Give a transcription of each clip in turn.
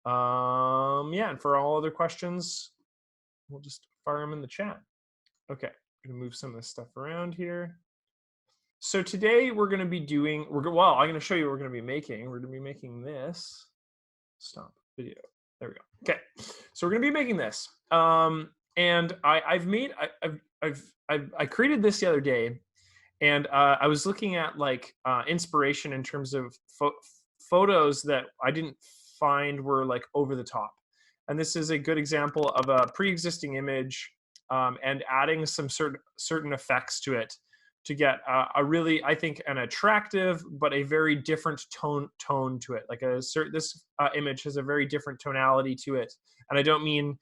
Yeah, and for all other questions, we'll just fire them in the chat. Okay, I'm gonna move some of this stuff around here. So today we're gonna be doing, well, I'm gonna show you what we're gonna be making. We're gonna be making this. Stop video. There we go. Okay, so we're gonna be making this. And I created this the other day, and I was looking at like inspiration in terms of photos that I didn't find were like over the top. And this is a good example of a pre-existing image, and adding some certain effects to it to get a really, I think, an attractive but a very different tone to it. Like this image has a very different tonality to it, and I don't mean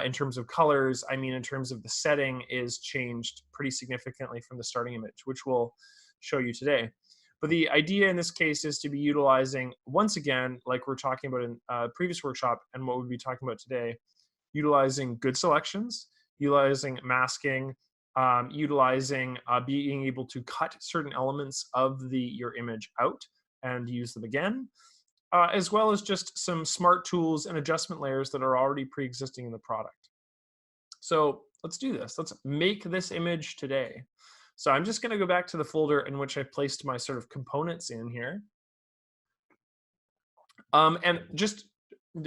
in terms of colors, I mean in terms of the setting is changed pretty significantly from the starting image, which we'll show you today. But the idea in this case is to be utilizing, once again, like we're talking about in a previous workshop and what we'll be talking about today, utilizing good selections, utilizing masking, utilizing being able to cut certain elements of your image out and use them again, as well as just some smart tools and adjustment layers that are already pre-existing in the product. So let's do this. Let's make this image today. So I'm just going to go back to the folder in which I placed my sort of components in here. And just,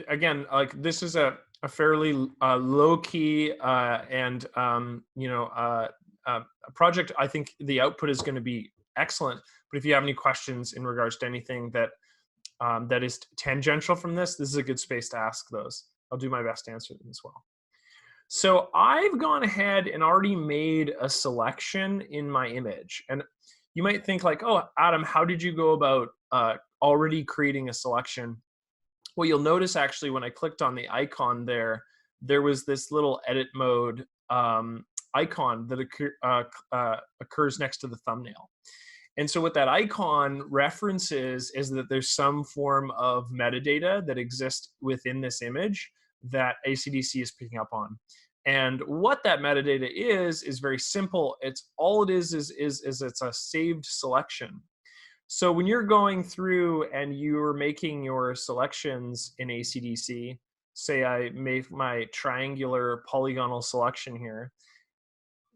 again, like this is a fairly low-key and a project. I think the output is going to be excellent. But if you have any questions in regards to anything that that is tangential from this is a good space to ask those. I'll do my best to answer them as well. So I've gone ahead and already made a selection in my image. And you might think like, oh, Adam, how did you go about already creating a selection? Well, you'll notice actually when I clicked on the icon there was this little edit mode icon that occurs next to the thumbnail. And so what that icon references is that there's some form of metadata that exists within this image that ACDSee is picking up on. And what that metadata is very simple. It's all it is it's a saved selection. So when you're going through and you're making your selections in ACDSee, say I make my triangular polygonal selection here,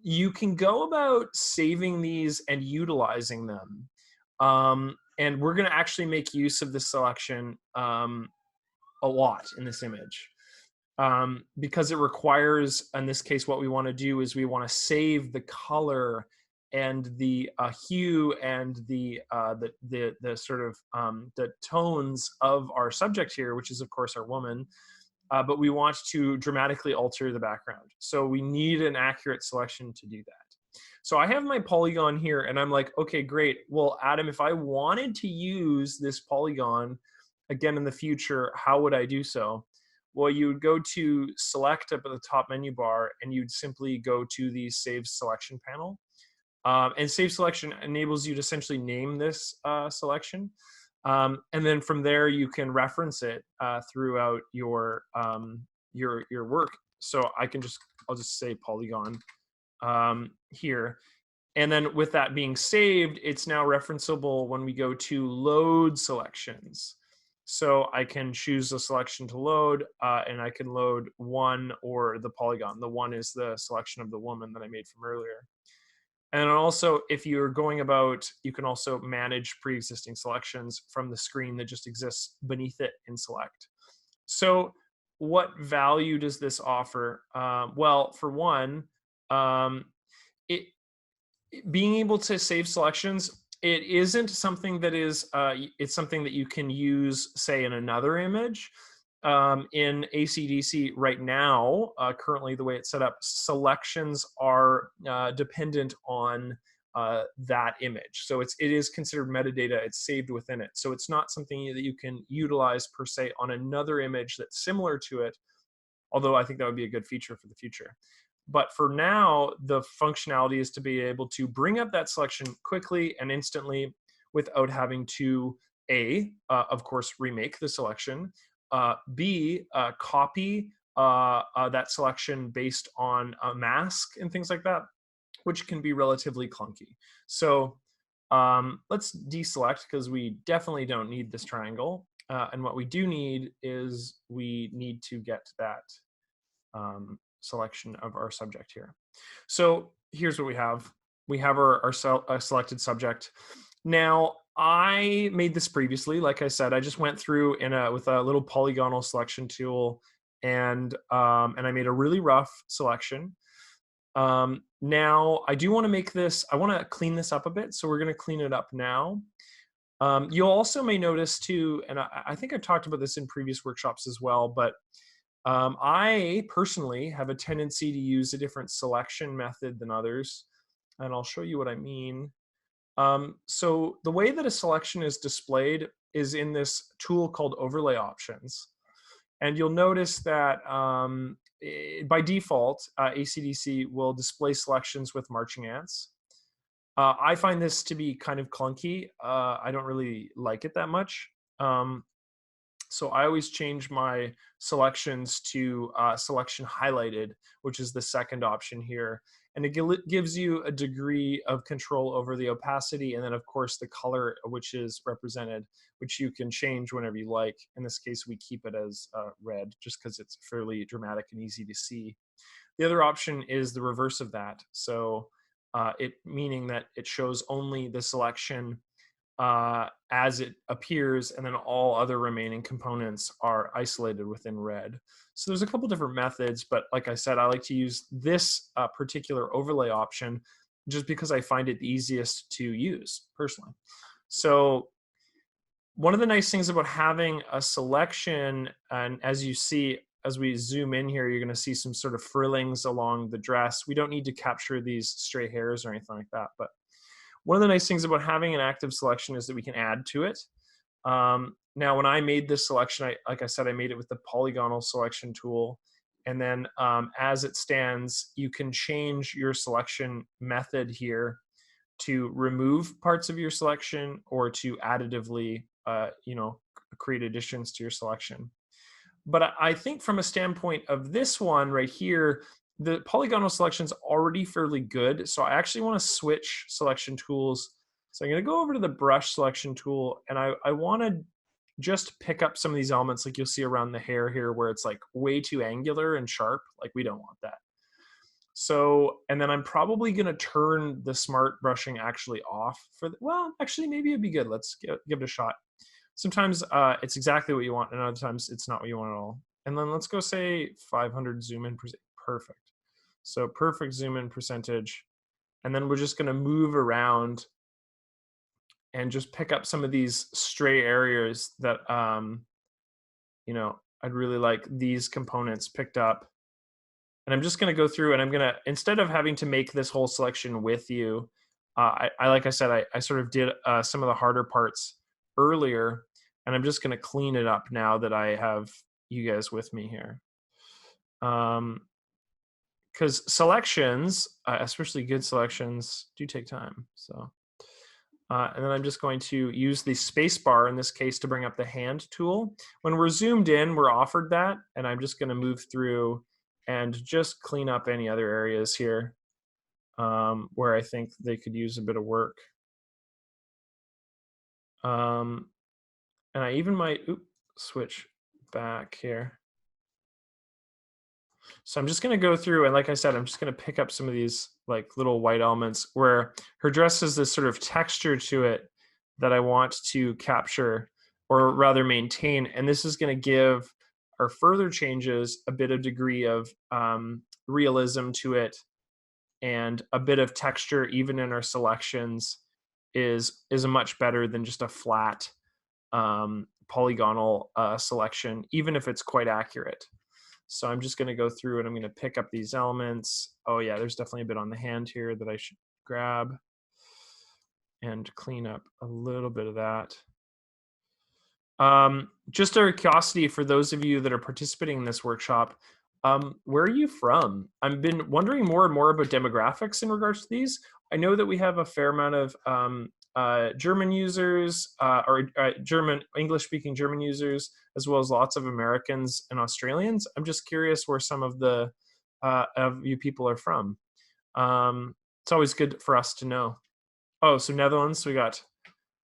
you can go about saving these and utilizing them. And we're going to actually make use of this selection a lot in this image, because it requires, in this case, what we want to do is we want to save the color and the hue and the sort of the tones of our subject here, which is of course our woman. But we want to dramatically alter the background. So we need an accurate selection to do that. So I have my polygon here and I'm like, okay, great. Well, Adam, if I wanted to use this polygon again in the future, how would I do so? Well, you would go to select up at the top menu bar and you'd simply go to the save selection panel. And save selection enables you to essentially name this selection. And then from there, you can reference it throughout your work. So I'll just say polygon here. And then with that being saved, it's now referenceable when we go to load selections. So I can choose a selection to load, and I can load one or the polygon. The one is the selection of the woman that I made from earlier. And also, if you're going about, you can also manage pre-existing selections from the screen that just exists beneath it in Select. So what value does this offer? Well, for one, being able to save selections, it isn't something that is, it's something that you can use, say, in another image. In ACDSee right now, currently the way it's set up, selections are dependent on that image. So it is considered metadata, it's saved within it. So it's not something that you can utilize per se on another image that's similar to it, although I think that would be a good feature for the future. But for now, the functionality is to be able to bring up that selection quickly and instantly without having to, of course, remake the selection, B, copy that selection based on a mask and things like that, which can be relatively clunky. So let's deselect because we definitely don't need this triangle. And what we do need is we need to get that selection of our subject here. So here's what we have. We have our selected subject. Now, I made this previously. Like I said, I just went through with a little polygonal selection tool, and I made a really rough selection. Now, I do want to make this, I want to clean this up a bit, so we're going to clean it up now. You also may notice too, and I think I've talked about this in previous workshops as well, but I personally have a tendency to use a different selection method than others, and I'll show you what I mean. So the way that a selection is displayed is in this tool called Overlay Options. And you'll notice that by default, ACDSee will display selections with marching ants. I find this to be kind of clunky. I don't really like it that much. So I always change my selections to selection highlighted, which is the second option here. And it gives you a degree of control over the opacity, and then of course the color which is represented, which you can change whenever you like. In this case, we keep it as red just because it's fairly dramatic and easy to see. The other option is the reverse of that. So meaning that it shows only the selection as it appears, and then all other remaining components are isolated within red. So there's a couple different methods, but like I said, I like to use this particular overlay option just because I find it the easiest to use personally. So one of the nice things about having a selection, and as you see, as we zoom in here, you're going to see some sort of frillings along the dress. We don't need to capture these stray hairs or anything like that, but one of the nice things about having an active selection is that we can add to it. Now, when I made this selection, like I said, I made it with the polygonal selection tool. And then as it stands, you can change your selection method here to remove parts of your selection or to additively, create additions to your selection. But I think from a standpoint of this one right here, the polygonal selection is already fairly good. So I actually want to switch selection tools. So I'm going to go over to the brush selection tool, and I want to just pick up some of these elements like you'll see around the hair here where it's like way too angular and sharp. Like we don't want that. So, and then I'm probably going to turn the smart brushing actually off for, well, actually maybe it'd be good. Let's give it a shot. Sometimes it's exactly what you want, and other times it's not what you want at all. And then let's go say 500 zoom in, perfect. So perfect zoom in percentage. And then we're just going to move around and just pick up some of these stray areas that, I'd really like these components picked up. And I'm just going to go through, and I'm going to, instead of having to make this whole selection with you, like I said, I sort of did some of the harder parts earlier, and I'm just going to clean it up now that I have you guys with me here. Because selections, especially good selections, do take time. So, and then I'm just going to use the space bar in this case to bring up the hand tool. When we're zoomed in, we're offered that, and I'm just going to move through and just clean up any other areas here where I think they could use a bit of work. And I even might switch back here. So I'm just going to go through, and like I said, I'm just going to pick up some of these like little white elements where her dress has this sort of texture to it that I want to capture, or rather maintain. And this is going to give our further changes a bit of degree of realism to it, and a bit of texture even in our selections is a much better than just a flat polygonal selection, even if it's quite accurate. So I'm just going to go through and I'm going to pick up these elements. Oh yeah, there's definitely a bit on the hand here that I should grab and clean up a little bit of that. Just out of curiosity, for those of you that are participating in this workshop, where are you from? I've been wondering more and more about demographics in regards to these. I know that we have a fair amount of German users, or English-speaking German users, as well as lots of Americans and Australians. I'm just curious where some of the of you people are from. It's always good for us to know. Oh, so Netherlands, we got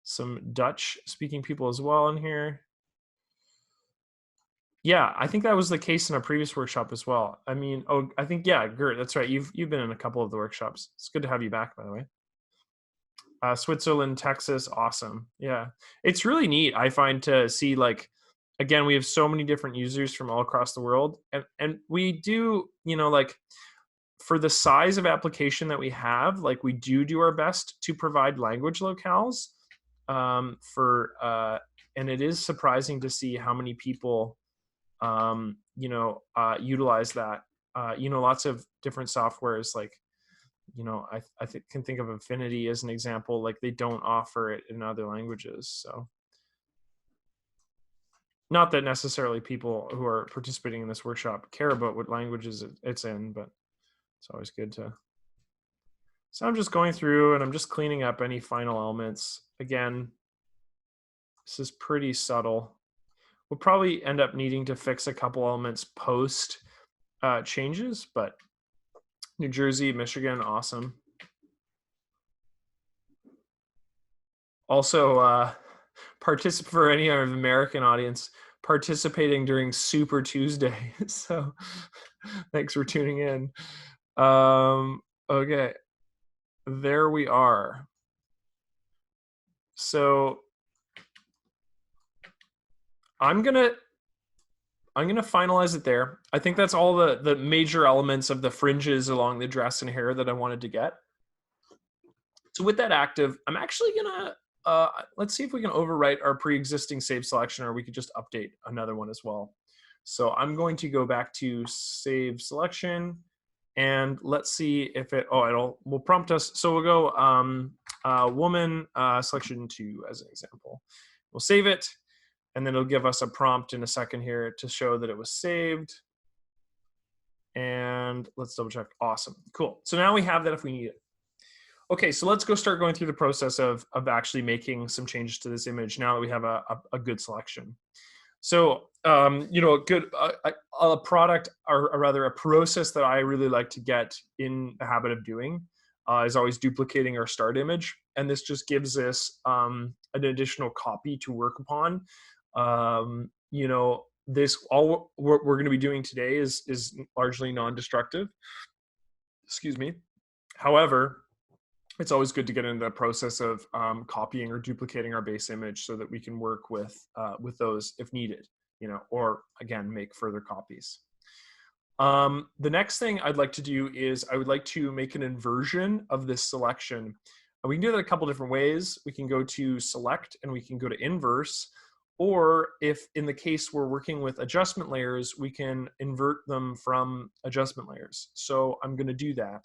some Dutch-speaking people as well in here. Yeah, I think that was the case in a previous workshop as well. I mean, oh, I think, yeah, Gert, that's right. You've been in a couple of the workshops. It's good to have you back, by the way. Switzerland, Texas, awesome. Yeah, it's really neat. I find to see, like, again, we have so many different users from all across the world, and we do, you know, like, for the size of application that we have, like, we do our best to provide language locales. For and it is surprising to see how many people utilize that. Lots of different softwares, like, I can think of Affinity as an example. Like, they don't offer it in other languages. So not that necessarily people who are participating in this workshop care about what languages it's in, but it's always good to. So I'm just going through and I'm just cleaning up any final elements. Again, this is pretty subtle. We'll probably end up needing to fix a couple elements post changes, but New Jersey, Michigan, awesome. Also, for any of the American audience, participating during Super Tuesday. So thanks for tuning in. Okay, there we are. So I'm gonna finalize it there. I think that's all the major elements of the fringes along the dress and hair that I wanted to get. So with that active, I'm actually gonna, let's see if we can overwrite our pre-existing save selection, or we could just update another one as well. So I'm going to go back to save selection, and let's see if will prompt us. So we'll go woman selection 2 as an example. We'll save it, and then it'll give us a prompt in a second here to show that it was saved. And let's double check. Awesome, cool. So now we have that if we need it. Okay, so let's start going through the process of actually making some changes to this image now that we have a good selection. So, a product, or rather a process that I really like to get in the habit of doing is always duplicating our start image. And this just gives us an additional copy to work upon. This, all we're going to be doing today is largely non-destructive. Excuse me. However, it's always good to get into the process of copying or duplicating our base image so that we can work with those if needed, or again, make further copies. The next thing I'd like to do is I would like to make an inversion of this selection. And we can do that a couple different ways. We can go to select and we can go to inverse, or if in the case we're working with adjustment layers, we can invert them from adjustment layers. So I'm going to do that.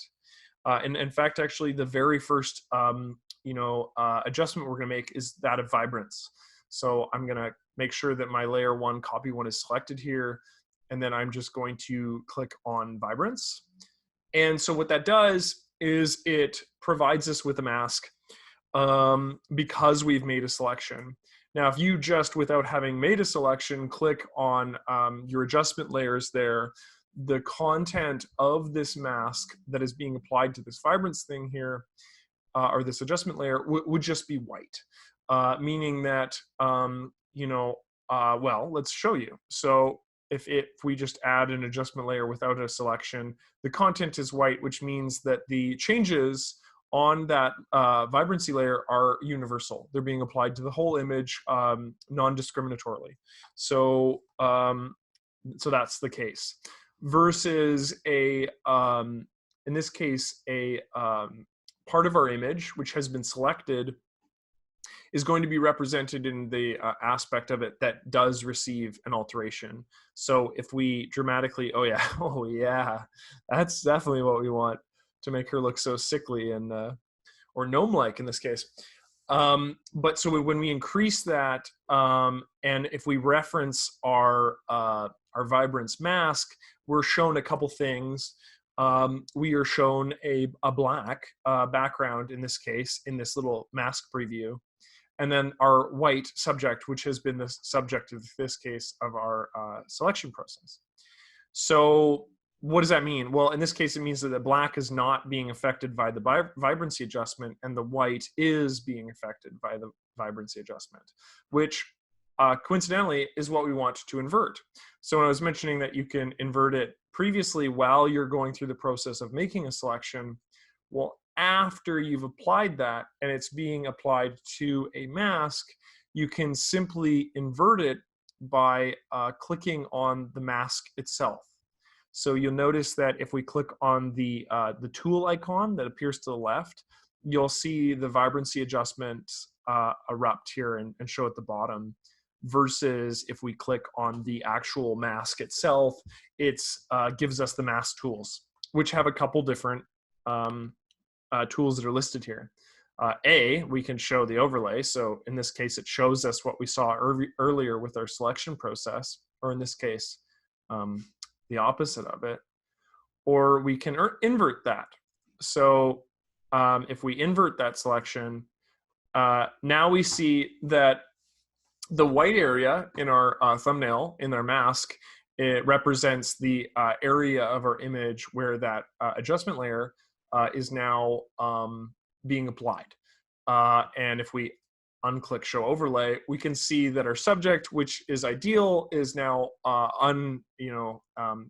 And in fact, actually, the very first adjustment we're going to make is that of vibrance. So I'm going to make sure that my layer 1 copy 1 is selected here, and then I'm just going to click on vibrance. And so what that does is it provides us with a mask because we've made a selection. Now, if you just, without having made a selection, click on your adjustment layers there, the content of this mask that is being applied to this vibrance thing here, or this adjustment layer, would just be white, meaning that, well, let's show you. So if we just add an adjustment layer without a selection, the content is white, which means that the changes on that vibrancy layer are universal. They're being applied to the whole image non-discriminatorily. So that's the case. Versus in this case, a part of our image which has been selected is going to be represented in the aspect of it that does receive an alteration. So if we dramatically, oh yeah, that's definitely what we want to make her look so sickly and or gnome-like in this case. But so when we increase that, and if we reference our vibrance mask, we're shown a couple things. We are shown a black background in this case, in this little mask preview, and then our white subject, which has been the subject of this case of our selection process. So what does that mean? Well, in this case, it means that the black is not being affected by the vibrancy adjustment, and the white is being affected by the vibrancy adjustment, which coincidentally, is what we want to invert. So when I was mentioning that you can invert it previously while you're going through the process of making a selection, well, after you've applied that and it's being applied to a mask, you can simply invert it by clicking on the mask itself. So you'll notice that if we click on the tool icon that appears to the left, you'll see the vibrancy adjustment erupt here and show at the bottom, versus if we click on the actual mask itself, it gives us the mask tools, which have a couple different tools that are listed here. We can show the overlay. So in this case, it shows us what we saw earlier with our selection process, or in this case, the opposite of it. Or we can invert that. So if we invert that selection, now we see that the white area in our thumbnail, in our mask, it represents the area of our image where that adjustment layer is now being applied. And if we unclick show overlay, we can see that our subject, which is ideal, is now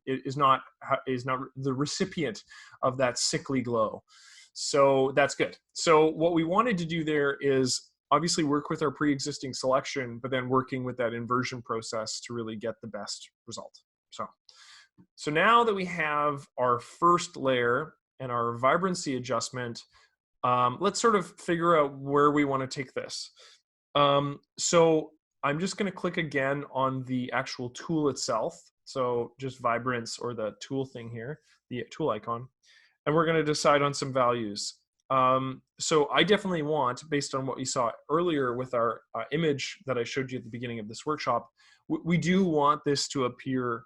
is not the recipient of that sickly glow. So that's good. So what we wanted to do there is obviously work with our pre-existing selection, but then working with that inversion process to really get the best result. So now that we have our first layer and our vibrancy adjustment, let's sort of figure out where we want to take this. So I'm just going to click again on the actual tool itself. So just vibrance, or the tool thing here, the tool icon, and we're going to decide on some values. So I definitely want, based on what you saw earlier with our image that I showed you at the beginning of this workshop, we do want this to appear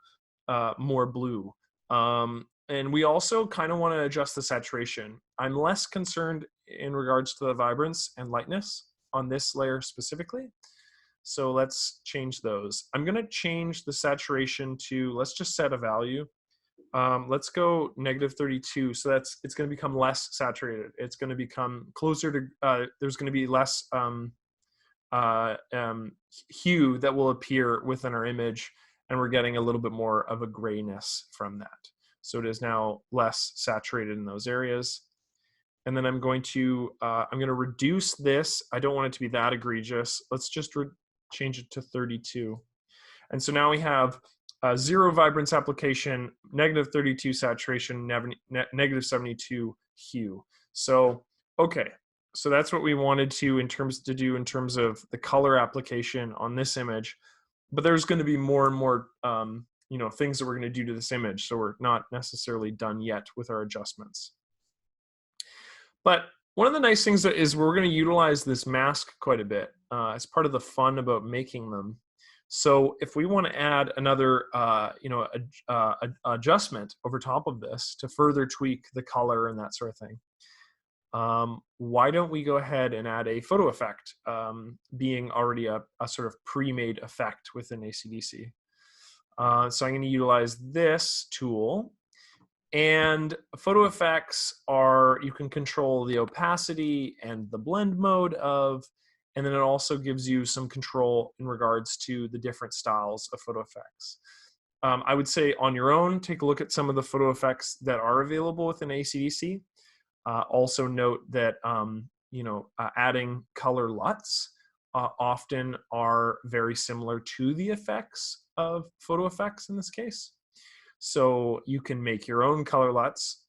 more blue. And we also kind of want to adjust the saturation. I'm less concerned in regards to the vibrance and lightness on this layer specifically. So let's change those. I'm going to change the saturation to, let's just set a value. Let's go -32. So it's going to become less saturated. It's going to become closer to, there's going to be less hue that will appear within our image, and we're getting a little bit more of a grayness from that. So it is now less saturated in those areas. And then I'm going to reduce this. I don't want it to be that egregious. Let's just change it to 32. And so now we have 0 vibrance application, -32 saturation, -72 hue. So, okay. So that's what we wanted to do in terms of the color application on this image. But there's going to be more and more things that we're going to do to this image. So we're not necessarily done yet with our adjustments. But one of the nice things is we're going to utilize this mask quite a bit as part of the fun about making them. So if we want to add another adjustment over top of this to further tweak the color and that sort of thing, why don't we go ahead and add a photo effect, being already a sort of pre-made effect within ACDSee. So I'm going to utilize this tool, and photo effects are, you can control the opacity and the blend mode of, and then it also gives you some control in regards to the different styles of photo effects. I would say on your own, take a look at some of the photo effects that are available within ACDSee. Also note that adding color LUTs often are very similar to the effects of photo effects in this case. So you can make your own color LUTs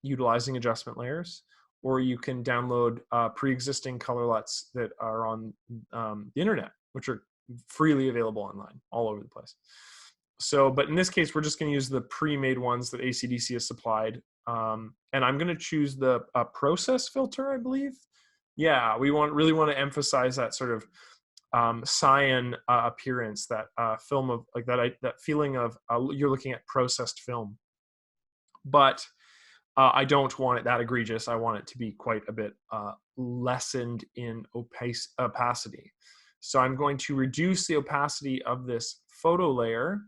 utilizing adjustment layers, or you can download pre-existing color LUTs that are on the internet, which are freely available online all over the place. So, but in this case, we're just going to use the pre-made ones that ACDSee has supplied. And I'm going to choose the process filter, I believe. Yeah, we really want to emphasize that sort of cyan appearance, that film of like that feeling of you're looking at processed film. But I don't want it that egregious. I want it to be quite a bit lessened in opacity. So I'm going to reduce the opacity of this photo layer.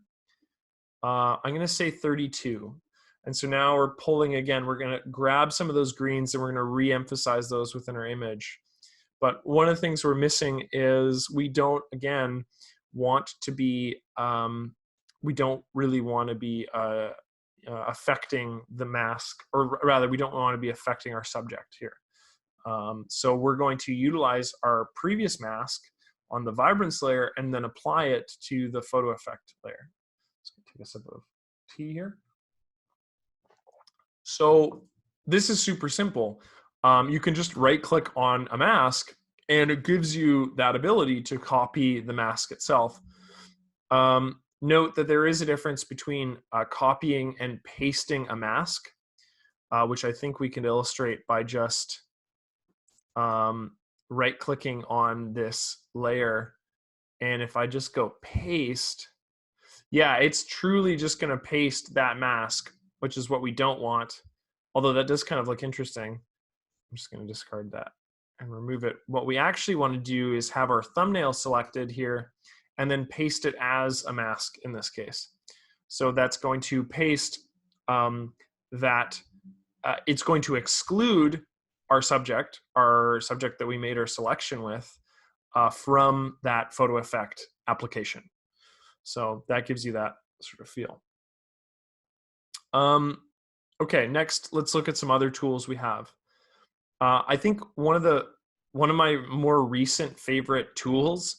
I'm going to say 32. And so now we're pulling again, we're going to grab some of those greens and we're going to re-emphasize those within our image. But one of the things we're missing is we don't, again, want to be, we don't really want to be affecting the mask, or rather we don't want to be affecting our subject here. So we're going to utilize our previous mask on the vibrance layer and then apply it to the photo effect layer. Let's take a sip of tea here. So this is super simple. You can just right click on a mask and it gives you that ability to copy the mask itself. Note that there is a difference between copying and pasting a mask, which I think we can illustrate by just right clicking on this layer. And if I just go paste, yeah, it's truly just going to paste that mask, which is what we don't want. Although that does kind of look interesting. I'm just going to discard that and remove it. What we actually want to do is have our thumbnail selected here and then paste it as a mask in this case. So that's going to paste it's going to exclude our subject that we made our selection with from that photo effect application. So that gives you that sort of feel. Okay, next, let's look at some other tools we have. I think one of my more recent favorite tools,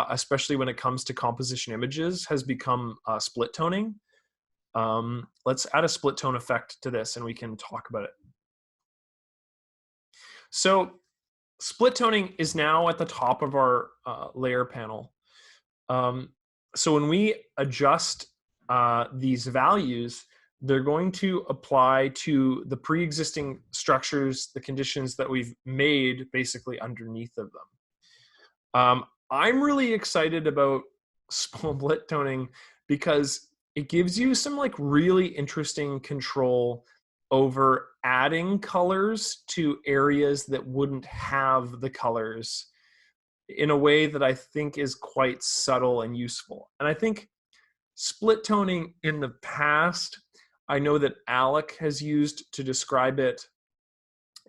especially when it comes to composition images, has become split toning. Let's add a split tone effect to this and we can talk about it. So split toning is now at the top of our layer panel. So when we adjust these values, they're going to apply to the pre-existing structures, the conditions that we've made basically underneath of them. I'm really excited about split toning because it gives you some like really interesting control over adding colors to areas that wouldn't have the colors in a way that I think is quite subtle and useful. And I think split toning in the past, I know that Alec has used to describe it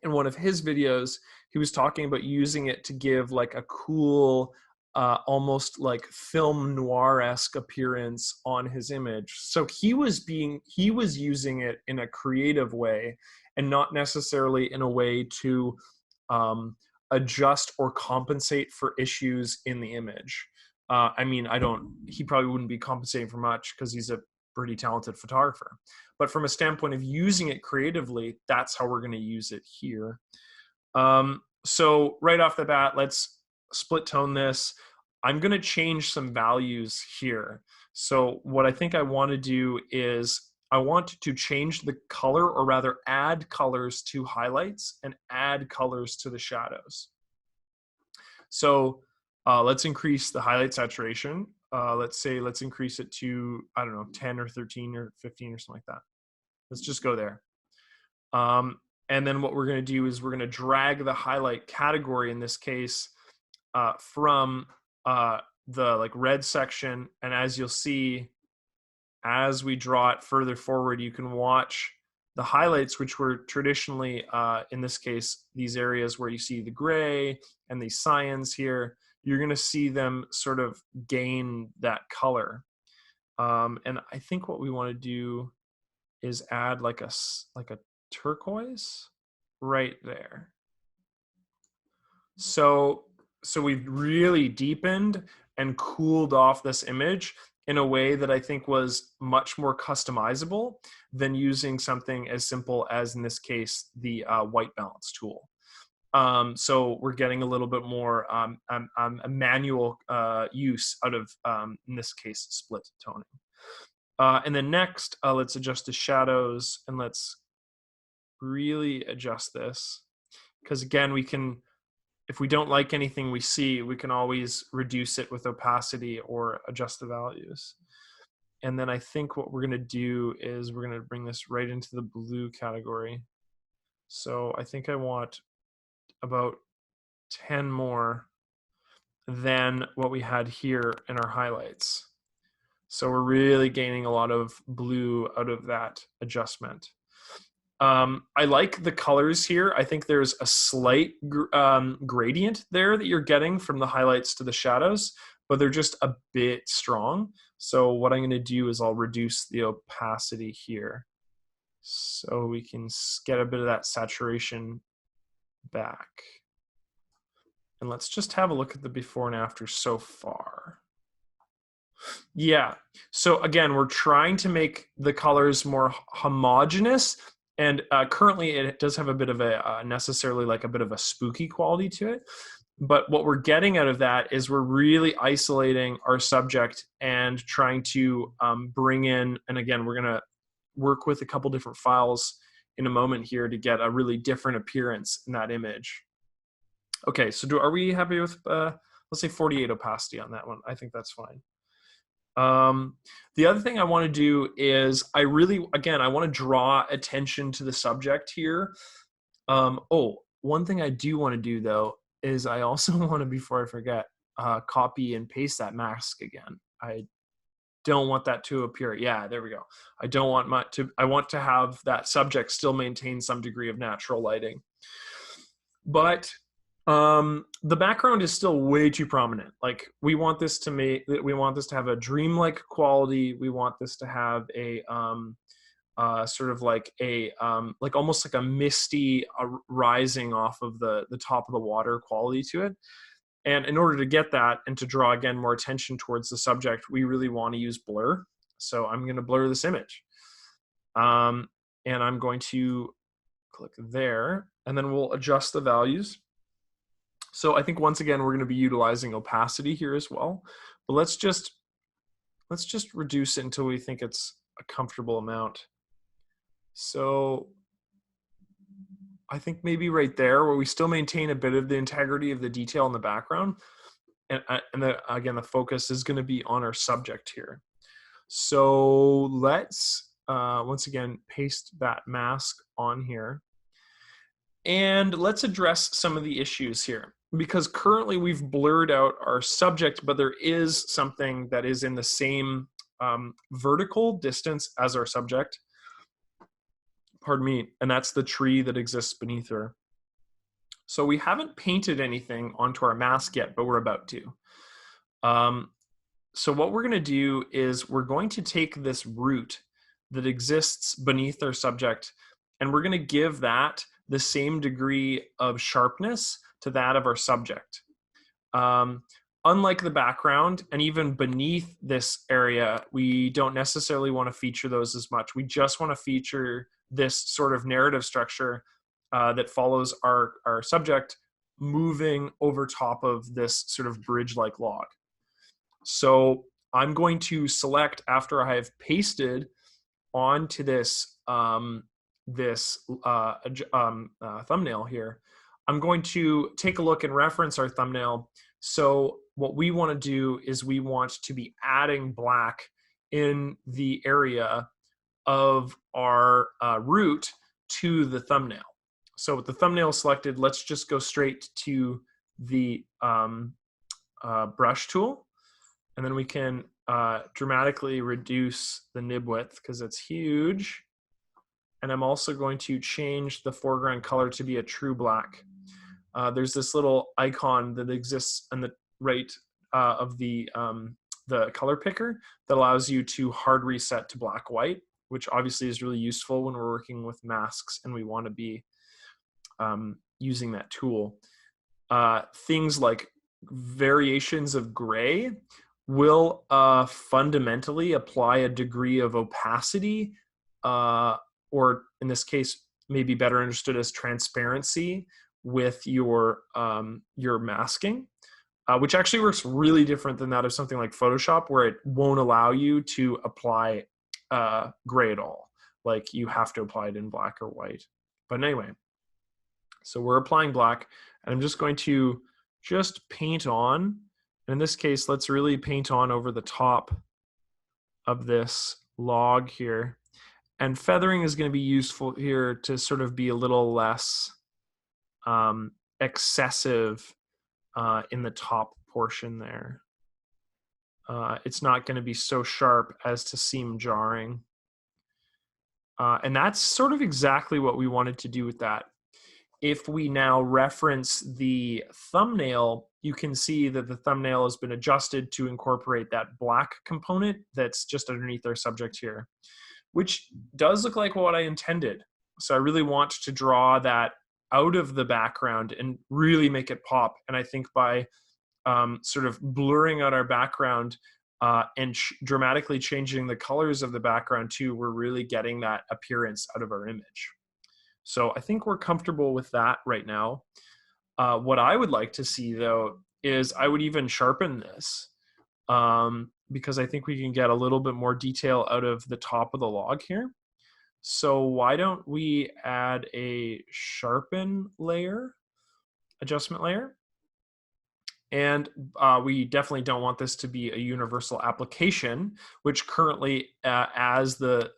in one of his videos. He was talking about using it to give like a cool, almost like film noir-esque appearance on his image. So he was using it in a creative way and not necessarily in a way to adjust or compensate for issues in the image. I mean, he probably wouldn't be compensating for much because he's a pretty talented photographer. But from a standpoint of using it creatively, that's how we're going to use it here. So right off the bat, let's split tone this. I'm going to change some values here. So what I think I want to do is I want to change the color, or rather add colors to highlights and add colors to the shadows. So let's increase the highlight saturation. Let's increase it to, I don't know, 10 or 13 or 15 or something like that. Let's just go there. And then what we're going to do is we're going to drag the highlight category, in this case, from the like red section. And as you'll see, as we draw it further forward, you can watch the highlights, which were traditionally, in this case, these areas where you see the gray and these cyans here, you're going to see them sort of gain that color. And I think what we want to do is add like a turquoise right there. So we've really deepened and cooled off this image in a way that I think was much more customizable than using something as simple as, in this case, the white balance tool. So we're getting a little bit more a manual use out of, in this case, split toning. And then next, let's adjust the shadows, and let's really adjust this. Because again, we can, if we don't like anything we see, we can always reduce it with opacity or adjust the values. And then I think what we're going to do is we're going to bring this right into the blue category. So I think I want about 10 more than what we had here in our highlights. So we're really gaining a lot of blue out of that adjustment. I like the colors here. I think there's a slight gradient there that you're getting from the highlights to the shadows, but they're just a bit strong. So what I'm going to do is I'll reduce the opacity here so we can get a bit of that saturation back. And let's just have a look at the before and after so far. Yeah, so again, we're trying to make the colors more homogeneous, and currently it does have a bit of a necessarily like a bit of a spooky quality to it. But what we're getting out of that is we're really isolating our subject and trying to bring in, and again, we're going to work with a couple different files in a moment here to get a really different appearance in that image. Okay, so are we happy with, let's say 48 opacity on that one? I think that's fine. The other thing I want to do is I want to draw attention to the subject here. One thing I do want to do though is I also want to, before I forget, copy and paste that mask again. I don't want that to appear. Yeah, there we go. I don't want I want to have that subject still maintain some degree of natural lighting. But the background is still way too prominent. Like we want this to have a dreamlike quality. We want this to have a sort of like a like almost like a misty rising off of the top of the water quality to it. And in order to get that and to draw again more attention towards the subject, we really want to use blur. So I'm going to blur this image, and I'm going to click there, and then we'll adjust the values. So I think once again, we're going to be utilizing opacity here as well, but let's just reduce it until we think it's a comfortable amount. So I think maybe right there where we still maintain a bit of the integrity of the detail in the background. And again, the focus is going to be on our subject here. So let's once again, paste that mask on here. And let's address some of the issues here, because currently we've blurred out our subject, but there is something that is in the same vertical distance as our subject. Pardon me, and that's the tree that exists beneath her. So we haven't painted anything onto our mask yet, but we're about to. So what we're going to do is we're going to take this root that exists beneath our subject, and we're going to give that the same degree of sharpness to that of our subject. Unlike the background, and even beneath this area, we don't necessarily want to feature those as much. We just want to feature this sort of narrative structure that follows our subject moving over top of this sort of bridge-like log. So I'm going to select, after I have pasted onto this thumbnail here, I'm going to take a look and reference our thumbnail. So what we want to do is we want to be adding black in the area of our root to the thumbnail. So with the thumbnail selected, let's just go straight to the brush tool, and then we can dramatically reduce the nib width because it's huge. And I'm also going to change the foreground color to be a true black. There's this little icon that exists on the right of the color picker that allows you to hard reset to black white, which obviously is really useful when we're working with masks and we want to be using that tool. Things like variations of gray will fundamentally apply a degree of opacity, or in this case, maybe better understood as transparency with your masking, which actually works really different than that of something like Photoshop, where it won't allow you to apply gray at all. Like you have to apply it in black or white. But anyway, so we're applying black, and I'm just going to paint on. In this case, let's really paint on over the top of this log here. And feathering is going to be useful here to sort of be a little less excessive in the top portion there. It's not going to be so sharp as to seem jarring. And that's sort of exactly what we wanted to do with that. If we now reference the thumbnail, you can see that the thumbnail has been adjusted to incorporate that black component that's just underneath our subject here, which does look like what I intended. So I really want to draw that out of the background and really make it pop. And I think by sort of blurring out our background and dramatically changing the colors of the background too, we're really getting that appearance out of our image. So I think we're comfortable with that right now. What I would like to see though is I would even sharpen this because I think we can get a little bit more detail out of the top of the log here. So why don't we add a sharpen layer, adjustment layer? And we definitely don't want this to be a universal application, which currently, as the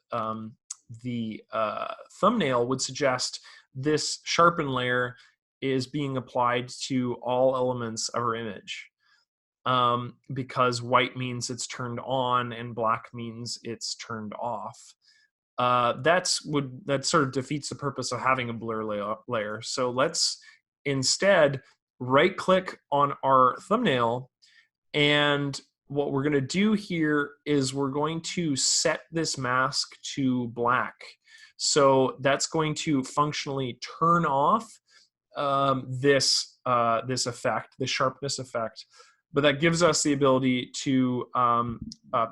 thumbnail would suggest, this sharpen layer is being applied to all elements of our image. Because white means it's turned on and black means it's turned off. That sort of defeats the purpose of having a blur layer. So let's instead right click on our thumbnail, and what we're going to do here is we're going to set this mask to black. So that's going to functionally turn off this effect, the sharpness effect, but that gives us the ability to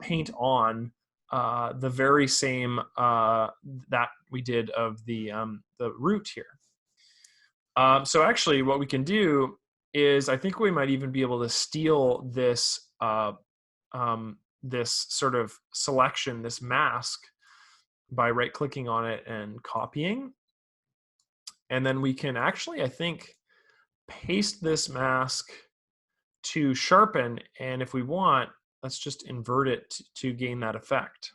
paint on the very same that we did of the root here. So actually what we can do is I think we might even be able to steal this this sort of selection, this mask, by right clicking on it and copying. And then we can actually, I think, paste this mask to sharpen. And if we want, let's just invert it to gain that effect.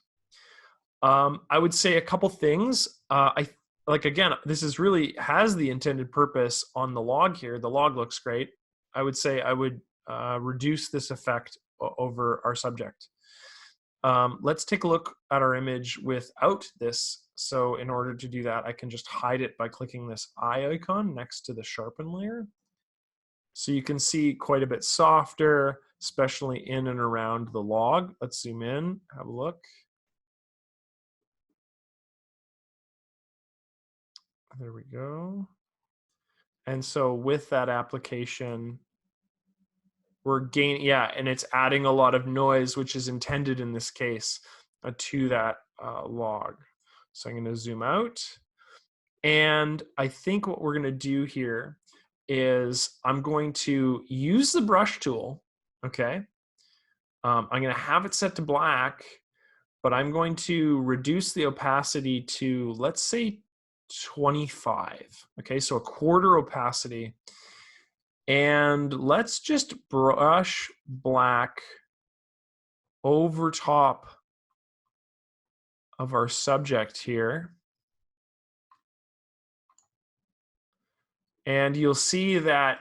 I would say a couple things. Again, this is really has the intended purpose on the log here. The log looks great. I would say I would reduce this effect over our subject. Let's take a look at our image without this. So in order to do that, I can just hide it by clicking this eye icon next to the sharpen layer. So you can see quite a bit softer, especially in and around the log. Let's zoom in, have a look. There we go. And so with that application, we're gaining, yeah, and it's adding a lot of noise, which is intended in this case to that log. So I'm going to zoom out. And I think what we're going to do here is I'm going to use the brush tool, okay? I'm going to have it set to black, but I'm going to reduce the opacity to, let's say, 25. Okay, so a quarter opacity. And let's just brush black over top of our subject here. And you'll see that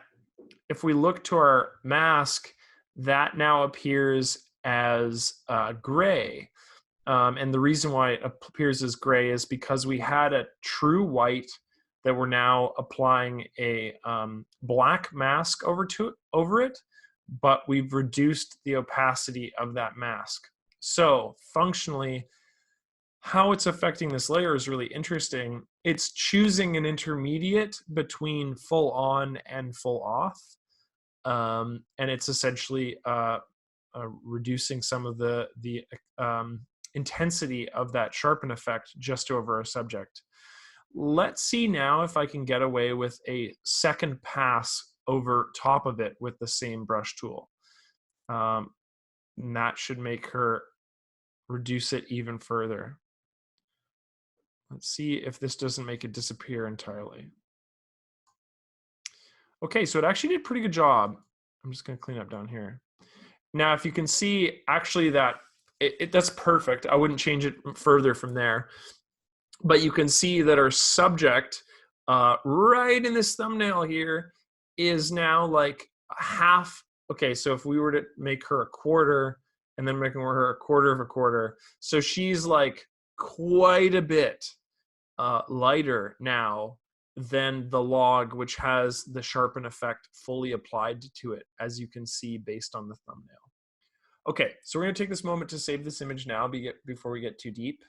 if we look to our mask, that now appears as gray. And the reason why it appears as gray is because we had a true white that we're now applying a black mask over it, but we've reduced the opacity of that mask. So functionally, how it's affecting this layer is really interesting. It's choosing an intermediate between full on and full off. And it's essentially reducing some of the intensity of that sharpen effect just over our subject. Let's see now if I can get away with a second pass over top of it with the same brush tool. And that should make her reduce it even further. Let's see if this doesn't make it disappear entirely. Okay, so it actually did a pretty good job. I'm just going to clean up down here. Now, if you can see, actually that that's perfect. I wouldn't change it further from there. But you can see that our subject right in this thumbnail here is now like half. Okay, so if we were to make her a quarter and then making her a quarter of a quarter, so she's like quite a bit lighter now than the log, which has the sharpen effect fully applied to it, as you can see based on the thumbnail. Okay, so we're going to take this moment to save this image now before we get too deep.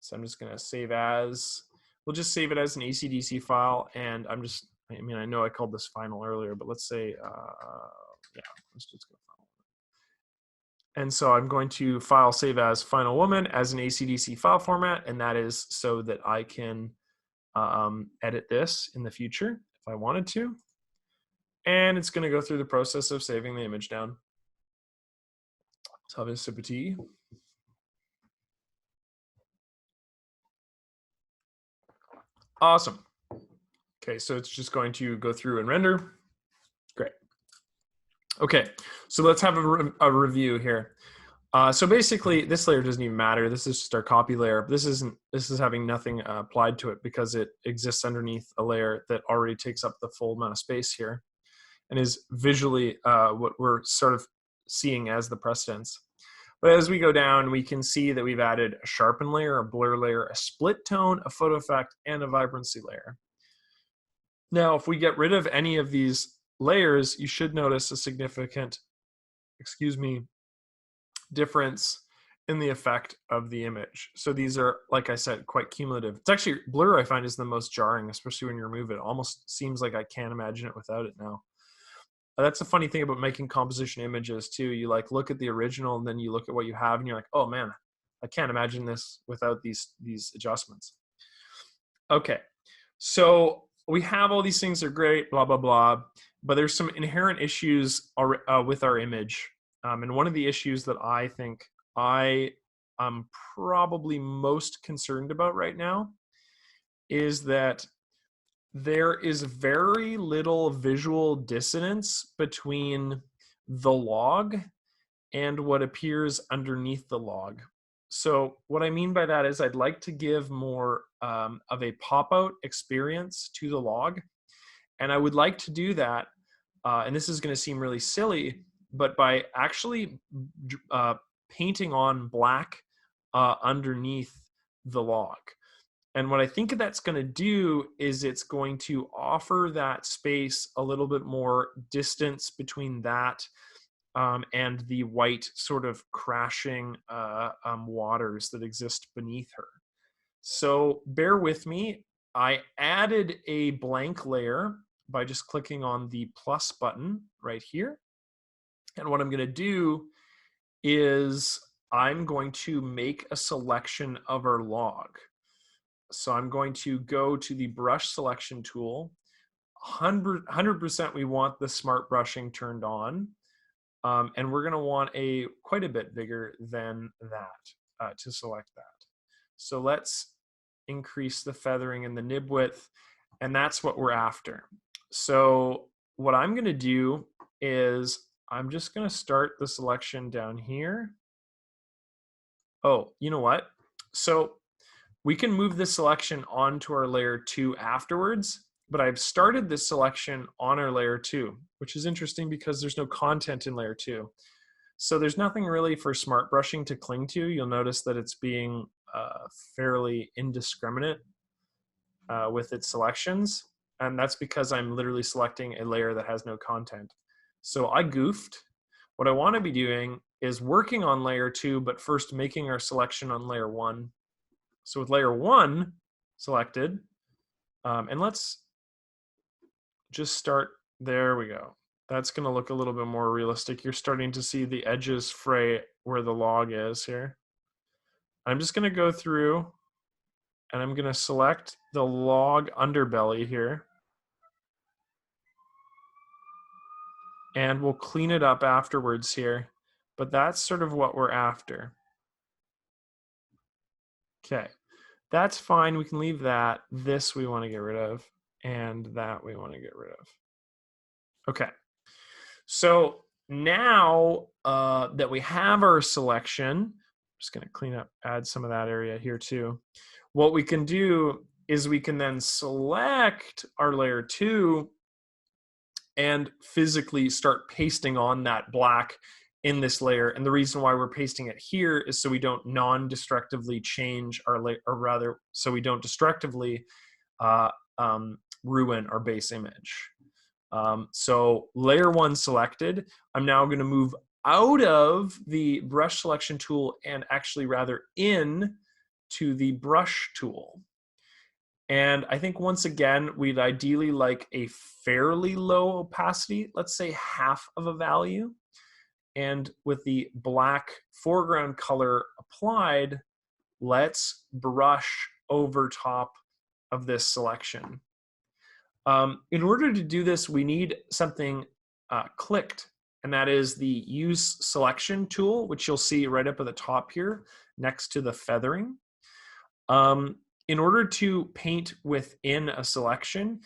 So I'm just going to save as, we'll just save it as an ACDSee file, and I know I called this final earlier, but let's say, yeah, let's just go final. And so I'm going to file save as final woman as an ACDSee file format, and that is so that I can edit this in the future if I wanted to. And it's going to go through the process of saving the image down. So have a sip of tea. Awesome. Okay, so it's just going to go through and render. Great. Okay, so let's have a review here. So basically, this layer doesn't even matter. This is just our copy layer. This is having nothing applied to it because it exists underneath a layer that already takes up the full amount of space here, and is visually what we're sort of seeing as the precedence. But as we go down, we can see that we've added a sharpen layer, a blur layer, a split tone, a photo effect, and a vibrancy layer. Now, if we get rid of any of these layers, you should notice a significant, difference in the effect of the image. So these are, like I said, quite cumulative. It's actually, blur I find is the most jarring, especially when you remove it. It almost seems like I can't imagine it without it now. That's the funny thing about making composition images too. You like look at the original and then you look at what you have and you're like, oh man, I can't imagine this without these adjustments. Okay, so we have all these things, are great, blah, blah, blah, but there's some inherent issues with our image. And one of the issues that I think I am probably most concerned about right now is that there is very little visual dissonance between the log and what appears underneath the log. So what I mean by that is I'd like to give more of a pop-out experience to the log. And I would like to do that, and this is going to seem really silly, but by actually painting on black underneath the log. And what I think that's going to do is it's going to offer that space a little bit more distance between that and the white sort of crashing waters that exist beneath her. So bear with me. I added a blank layer by just clicking on the plus button right here. And what I'm going to do is I'm going to make a selection of our log. So I'm going to go to the brush selection tool. 100% we want the smart brushing turned on. And we're going to want quite a bit bigger than that to select that. So let's increase the feathering and the nib width, and that's what we're after. So what I'm going to do is I'm just going to start the selection down here. Oh, you know what? So we can move this selection onto our layer 2 afterwards, but I've started this selection on our layer 2, which is interesting because there's no content in layer 2. So there's nothing really for smart brushing to cling to. You'll notice that it's being fairly indiscriminate with its selections. And that's because I'm literally selecting a layer that has no content. So I goofed. What I want to be doing is working on layer 2, but first making our selection on layer 1. So with layer 1 selected, and let's just start, there we go. That's going to look a little bit more realistic. You're starting to see the edges fray where the log is here. I'm just going to go through and I'm going to select the log underbelly here. And we'll clean it up afterwards here. But that's sort of what we're after. Okay, that's fine. We can leave that. This we want to get rid of. And that we want to get rid of. Okay. So now that we have our selection, I'm just going to clean up, add some of that area here too. What we can do is we can then select our layer 2 and physically start pasting on that black in this layer. And the reason why we're pasting it here is so we don't non-destructively change our layer, or rather, so we don't destructively ruin our base image. So layer 1 selected. I'm now going to move out of the brush selection tool and actually rather in to the brush tool. And I think once again, we'd ideally like a fairly low opacity, let's say half of a value. And with the black foreground color applied, let's brush over top of this selection. In order to do this, we need something clicked, and that is the Use Selection tool, which you'll see right up at the top here next to the feathering. In order to paint within a selection,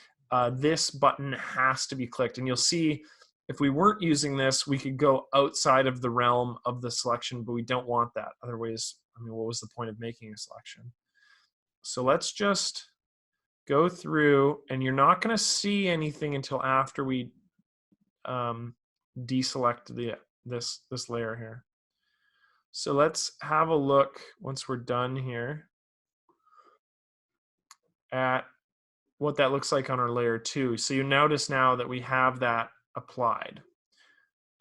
this button has to be clicked. And you'll see if we weren't using this, we could go outside of the realm of the selection, but we don't want that. Otherwise, I mean, what was the point of making a selection? So let's just go through, and you're not going to see anything until after we deselect this layer here. So let's have a look once we're done here at what that looks like on our layer 2. So you notice now that we have that applied.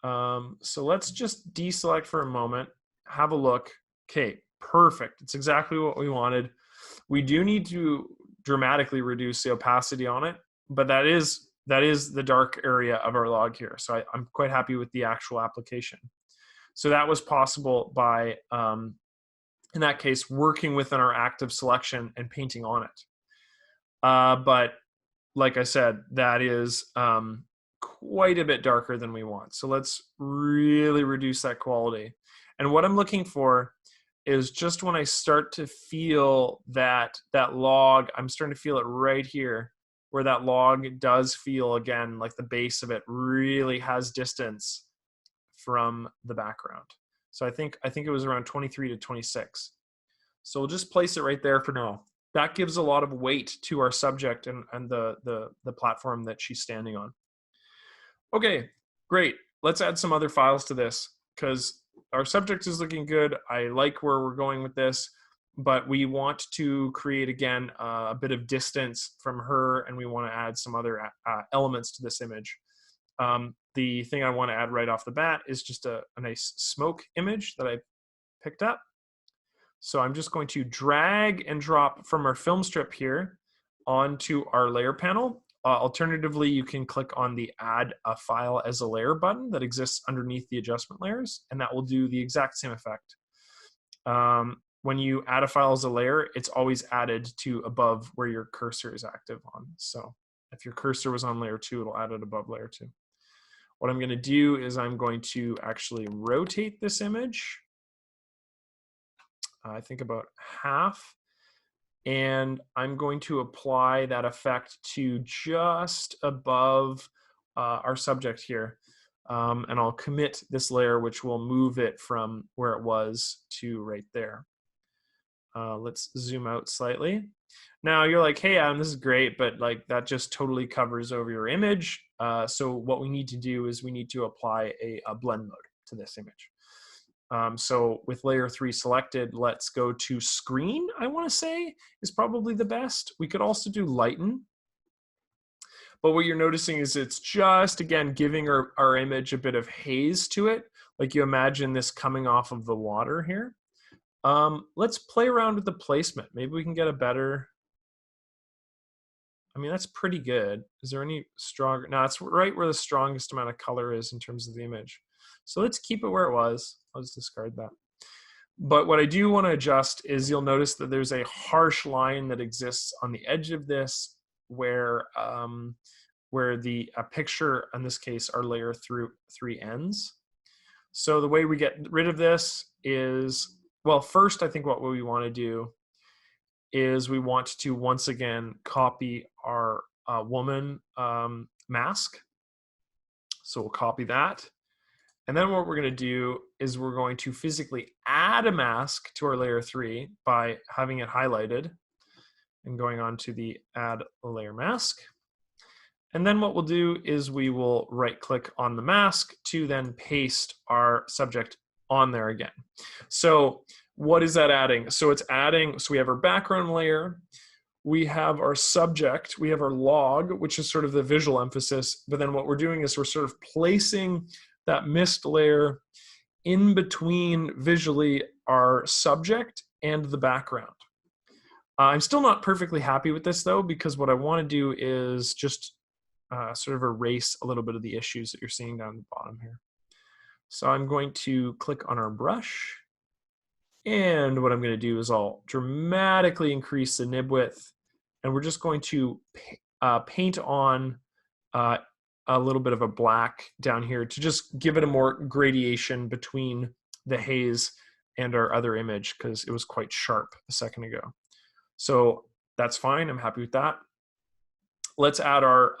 So let's just deselect for a moment, have a look. Okay, perfect. It's exactly what we wanted. We do need to dramatically reduce the opacity on it, but that is the dark area of our log here. So I'm quite happy with the actual application. So that was possible by, in that case, working within our active selection and painting on it. But like I said, that is quite a bit darker than we want. So let's really reduce that quality. And what I'm looking for is just when I start to feel that log, I'm starting to feel it right here, where that log does feel, again, like the base of it really has distance from the background. So I think it was around 23 to 26. So we'll just place it right there for now. That gives a lot of weight to our subject and the platform that she's standing on. Okay, great. Let's add some other files to this because our subject is looking good. I like where we're going with this, but we want to create, again, a bit of distance from her, and we want to add some other elements to this image. The thing I want to add right off the bat is just a nice smoke image that I picked up. So I'm just going to drag and drop from our film strip here onto our layer panel. Alternatively, you can click on the Add a File as a Layer button that exists underneath the adjustment layers, and that will do the exact same effect. When you add a file as a layer, it's always added to above where your cursor is active on. So if your cursor was on layer 2, it'll add it above layer 2. What I'm going to do is I'm going to actually rotate this image, I think about half, and I'm going to apply that effect to just above our subject here. And I'll commit this layer, which will move it from where it was to right there. Let's zoom out slightly. Now you're like, hey, Adam, this is great, but like that just totally covers over your image. So what we need to do is we need to apply a blend mode to this image. So with layer 3 selected, let's go to screen, I want to say, is probably the best. We could also do lighten. But what you're noticing is it's just, again, giving our image a bit of haze to it. Like you imagine this coming off of the water here. Let's play around with the placement. Maybe we can get a better, I mean, that's pretty good. Is there any stronger? No, it's right where the strongest amount of color is in terms of the image. So let's keep it where it was. I'll just discard that. But what I do want to adjust is you'll notice that there's a harsh line that exists on the edge of this where the picture, in this case, our layer 3 ends. So the way we get rid of this is, well, first, I think what we want to do is we want to once again copy our woman mask. So we'll copy that. And then what we're going to do is we're going to physically add a mask to our layer 3 by having it highlighted and going on to the Add a Layer Mask. And then what we'll do is we will right click on the mask to then paste our subject on there again. So what is that adding? So it's adding, so we have our background layer, we have our subject, we have our log, which is sort of the visual emphasis, but then what we're doing is we're sort of placing that mist layer in between visually our subject and the background. I'm still not perfectly happy with this though, because what I want to do is just sort of erase a little bit of the issues that you're seeing down the bottom here. So I'm going to click on our brush, and what I'm going to do is I'll dramatically increase the nib width, and we're just going to paint on a little bit of a black down here to just give it a more gradation between the haze and our other image, because it was quite sharp a second ago. So that's fine. I'm happy with that. Let's add our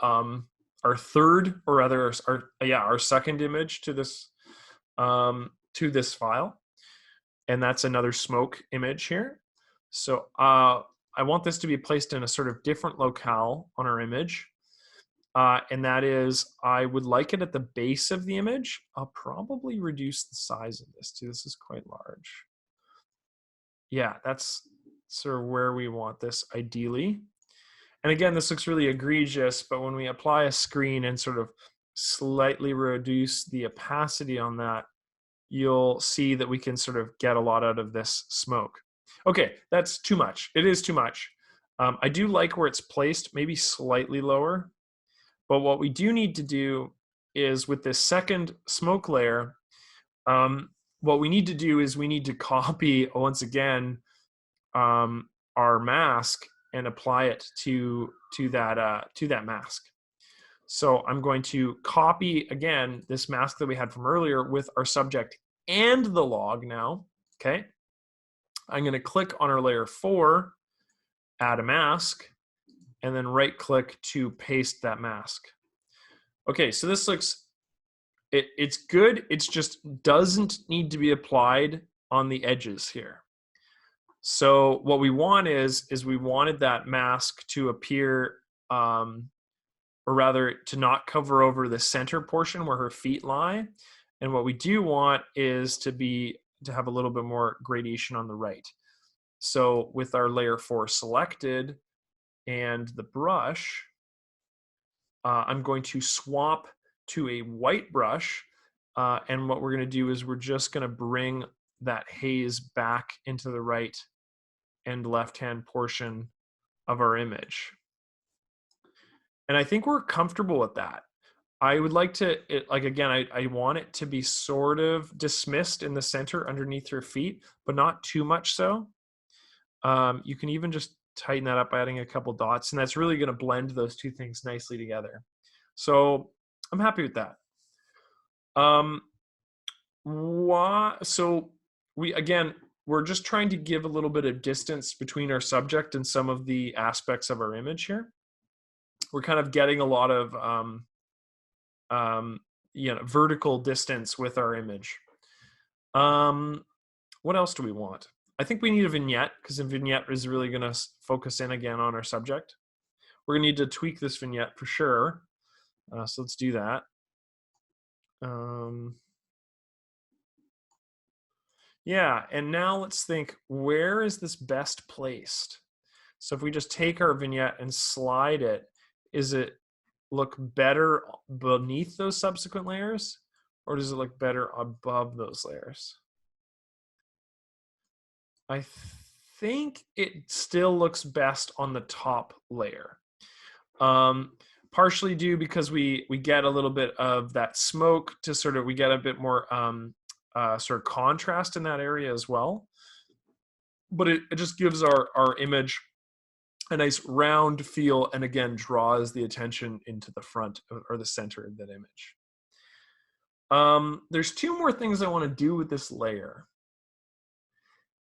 third, or rather our second image to this file, and that's another smoke image here. So I want this to be placed in a sort of different locale on our image, and that is, I would like it at the base of the image. I'll probably reduce the size of this too. This is quite large. Yeah, that's sort of where we want this ideally. And again, this looks really egregious, but when we apply a screen and sort of slightly reduce the opacity on that, you'll see that we can sort of get a lot out of this smoke. Okay, that's too much. It is too much. I do like where it's placed, maybe slightly lower. But what we do need to do is, with this second smoke layer, what we need to do is we need to copy, once again, our mask and apply it to that mask. So I'm going to copy again this mask that we had from earlier with our subject and the log now. Okay, I'm going to click on our layer 4, add a mask, and then right click to paste that mask. Okay, so this looks, it's good. It's just doesn't need to be applied on the edges here. So what we want is we wanted that mask to appear, or rather to not cover over the center portion where her feet lie. And what we do want is to have a little bit more gradation on the right. So with our layer 4 selected and the brush, I'm going to swap to a white brush. And what we're going to do is we're just going to bring that haze back into the right and left-hand portion of our image. And I think we're comfortable with that. I would like to, again, I want it to be sort of dismissed in the center underneath her feet, but not too much so. You can even just tighten that up by adding a couple dots, and that's really going to blend those two things nicely together. So I'm happy with that. So we're just trying to give a little bit of distance between our subject and some of the aspects of our image here. We're kind of getting a lot of vertical distance with our image. What else do we want? I think we need a vignette, because a vignette is really going to focus in again on our subject. We're going to need to tweak this vignette for sure. So let's do that. Yeah, and now let's think, where is this best placed? So if we just take our vignette and slide it, is it look better beneath those subsequent layers, or does it look better above those layers? I think it still looks best on the top layer. Partially due because we get a little bit of that smoke to sort of, we get a bit more sort of contrast in that area as well. But it just gives our image a nice round feel, and again draws the attention into the front or the center of that image. There's two more things I want to do with this layer.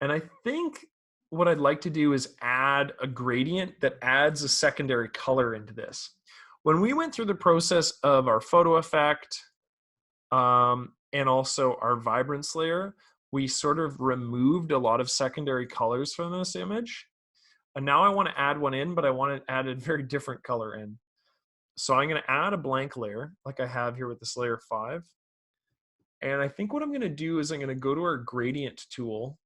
And I think what I'd like to do is add a gradient that adds a secondary color into this. When we went through the process of our photo effect and also our vibrance layer, we sort of removed a lot of secondary colors from this image. And now I want to add one in, but I want to add a very different color in. So I'm going to add a blank layer like I have here with this layer 5. And I think what I'm going to do is I'm going to go to our gradient tool,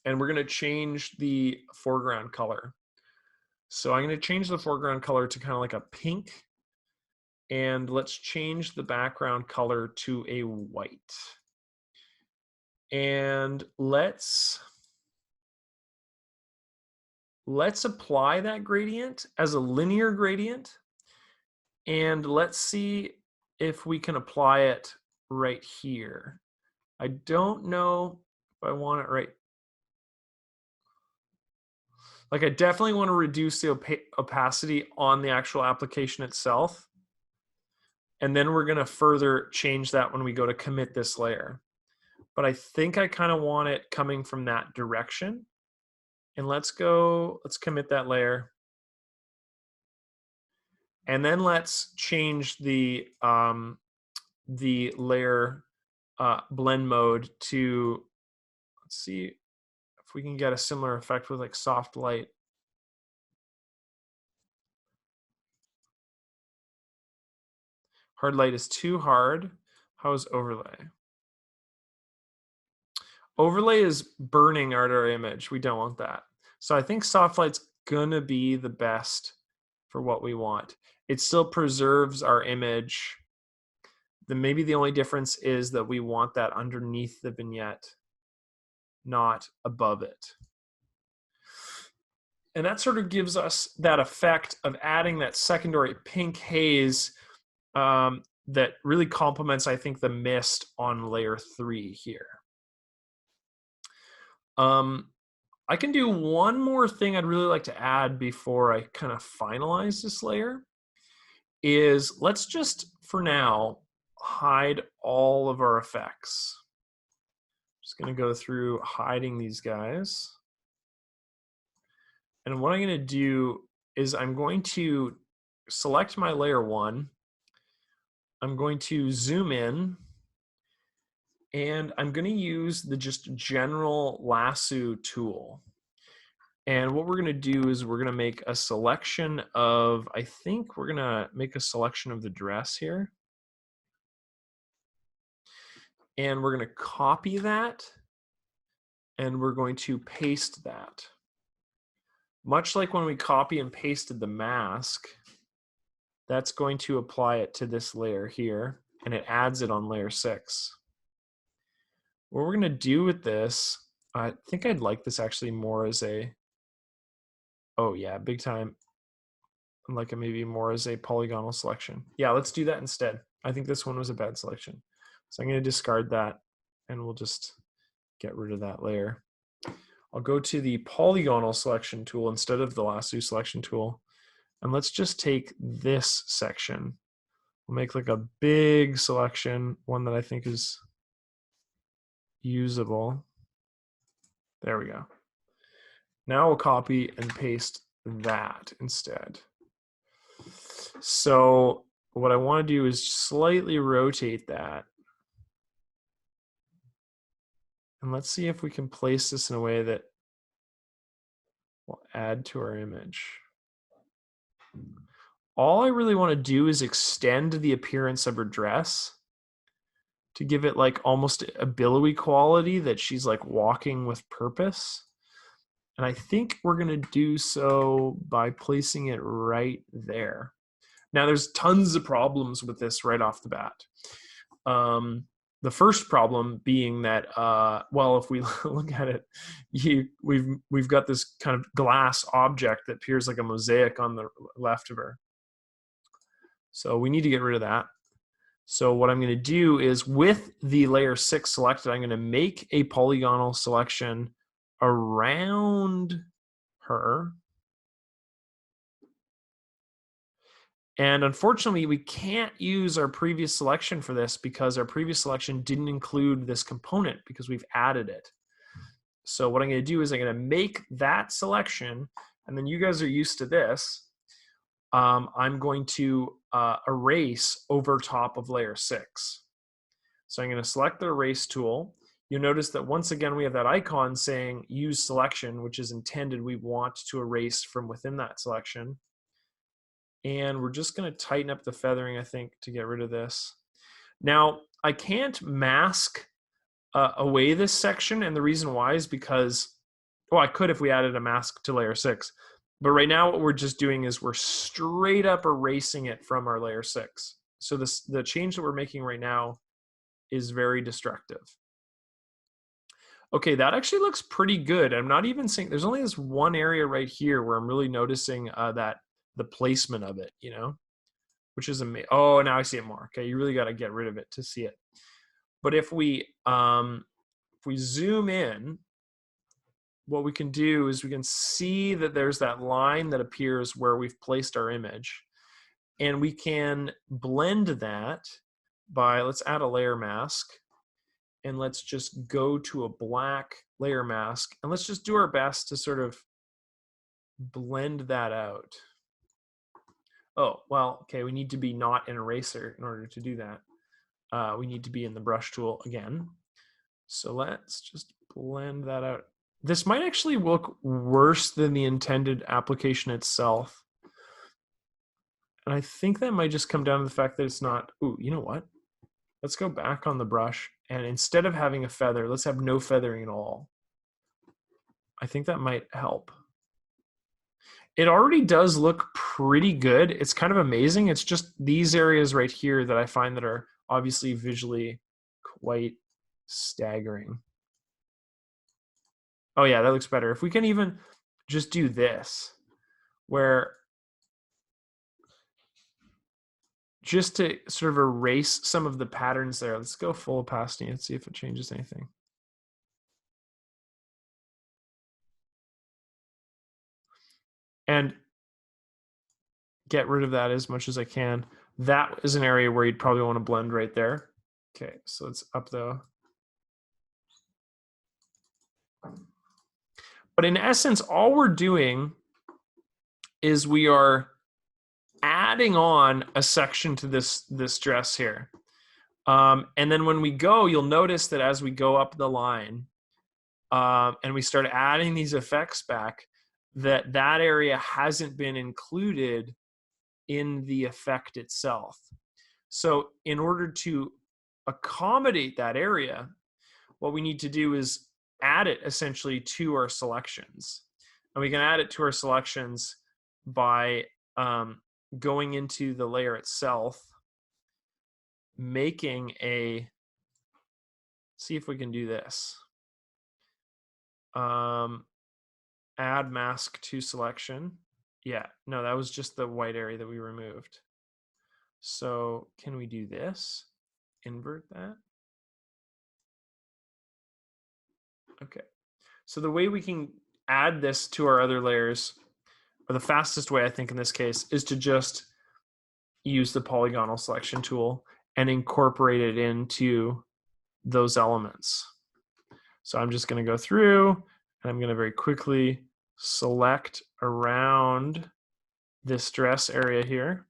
and we're going to change the foreground color. So I'm going to change the foreground color to kind of like a pink, and let's change the background color to a white. And let's apply that gradient as a linear gradient, and let's see if we can apply it right here. I don't know if I want it right. Like, I definitely want to reduce the opacity on the actual application itself. And then we're going to further change that when we go to commit this layer. But I think I kind of want it coming from that direction. And let's commit that layer. And then let's change the layer blend mode to, let's see if we can get a similar effect with like soft light. Hard light is too hard. How is overlay? Overlay is burning our image. We don't want that. So I think soft light's gonna be the best for what we want. It still preserves our image. Then maybe the only difference is that we want that underneath the vignette, not above it. And that sort of gives us that effect of adding that secondary pink haze that really complements, I think, the mist on layer 3 here. I can do one more thing I'd really like to add before I kind of finalize this layer, is let's just, for now, hide all of our effects. Just gonna go through hiding these guys. And what I'm gonna do is I'm going to select my layer 1. I'm going to zoom in, and I'm going to use the just general lasso tool. And what we're going to do is we're going to make a selection of, I think we're going to make a selection of the dress here. And we're going to copy that, and we're going to paste that. Much like when we copy and pasted the mask, that's going to apply it to this layer here, and it adds it on layer 6. What we're going to do with this, I think I'd like this actually more as a, oh yeah, big time. I'd like it maybe more as a polygonal selection. Yeah, let's do that instead. I think this one was a bad selection. So I'm going to discard that, and we'll just get rid of that layer. I'll go to the polygonal selection tool instead of the lasso selection tool. And let's just take this section. We'll make like a big selection, one that I think is usable. There we go. Now we'll copy and paste that instead. So what I want to do is slightly rotate that. And let's see if we can place this in a way that will add to our image. All I really want to do is extend the appearance of her dress to give it like almost a billowy quality that she's like walking with purpose. And I think we're going to do so by placing it right there. Now, there's tons of problems with this right off the bat. The first problem being that, well, if we look at it, we've got this kind of glass object that appears like a mosaic on the left of her. So we need to get rid of that. So what I'm going to do is, with the layer 6 selected, I'm going to make a polygonal selection around her. And unfortunately, we can't use our previous selection for this because our previous selection didn't include this component because we've added it. So what I'm going to do is I'm going to make that selection, and then you guys are used to this. I'm going to erase over top of layer 6. So I'm going to select the erase tool. You'll notice that once again, we have that icon saying use selection, which is intended we want to erase from within that selection. And we're just going to tighten up the feathering, I think, to get rid of this. Now, I can't mask away this section, and the reason why is because, well, I could if we added a mask to layer 6. But right now what we're just doing is we're straight up erasing it from our layer 6. So the change that we're making right now is very destructive. Okay, that actually looks pretty good. I'm not even saying, there's only this one area right here where I'm really noticing that the placement of it, you know, which is amazing. Oh, now I see it more. Okay, you really got to get rid of it to see it. But if we zoom in, what we can do is we can see that there's that line that appears where we've placed our image. And we can blend that by, let's add a layer mask. And let's just go to a black layer mask. And let's just do our best to sort of blend that out. Oh, well, okay, we need to be not an eraser in order to do that. We need to be in the brush tool again. So let's just blend that out. This might actually look worse than the intended application itself. And I think that might just come down to the fact that it's not, ooh, you know what? Let's go back on the brush, and instead of having a feather, let's have no feathering at all. I think that might help. It already does look pretty good. It's kind of amazing. It's just these areas right here that I find that are obviously visually quite staggering. Oh yeah, that looks better. If we can even just do this, where just to sort of erase some of the patterns there. Let's go full opacity and see if it changes anything. And get rid of that as much as I can. That is an area where you'd probably want to blend right there. Okay, so it's up though. But in essence, all we're doing is we are adding on a section to this dress here. And then when we go, you'll notice that as we go up the line and we start adding these effects back, that area hasn't been included in the effect itself. So in order to accommodate that area, what we need to do is add it essentially to our selections. And we can add it to our selections by going into the layer itself, making a, see if we can do this. Add mask to selection. Yeah, no, that was just the white area that we removed. So can we do this? Invert that. Okay. So the way we can add this to our other layers, or the fastest way I think in this case, is to just use the polygonal selection tool and incorporate it into those elements. So I'm just going to go through and I'm going to very quickly select around this dress area here.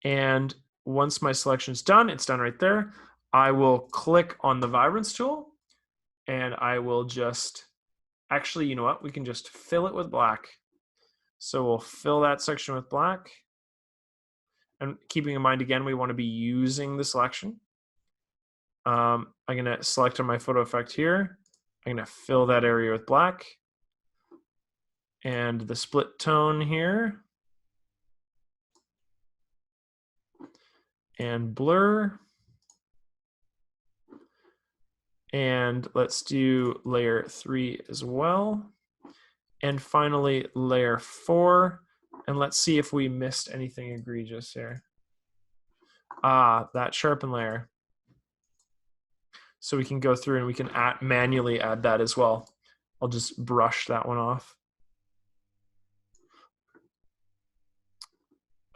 And once my selection is done, it's done right there. I will click on the vibrance tool and I will just, actually, you know what? We can just fill it with black. So we'll fill that section with black. And keeping in mind, again, we want to be using the selection. I'm going to select on my photo effect here. I'm going to fill that area with black. And the split tone here. And blur. And let's do layer 3 as well. And finally, layer 4. And let's see if we missed anything egregious here. That sharpen layer. So we can go through and we can manually add that as well. I'll just brush that one off.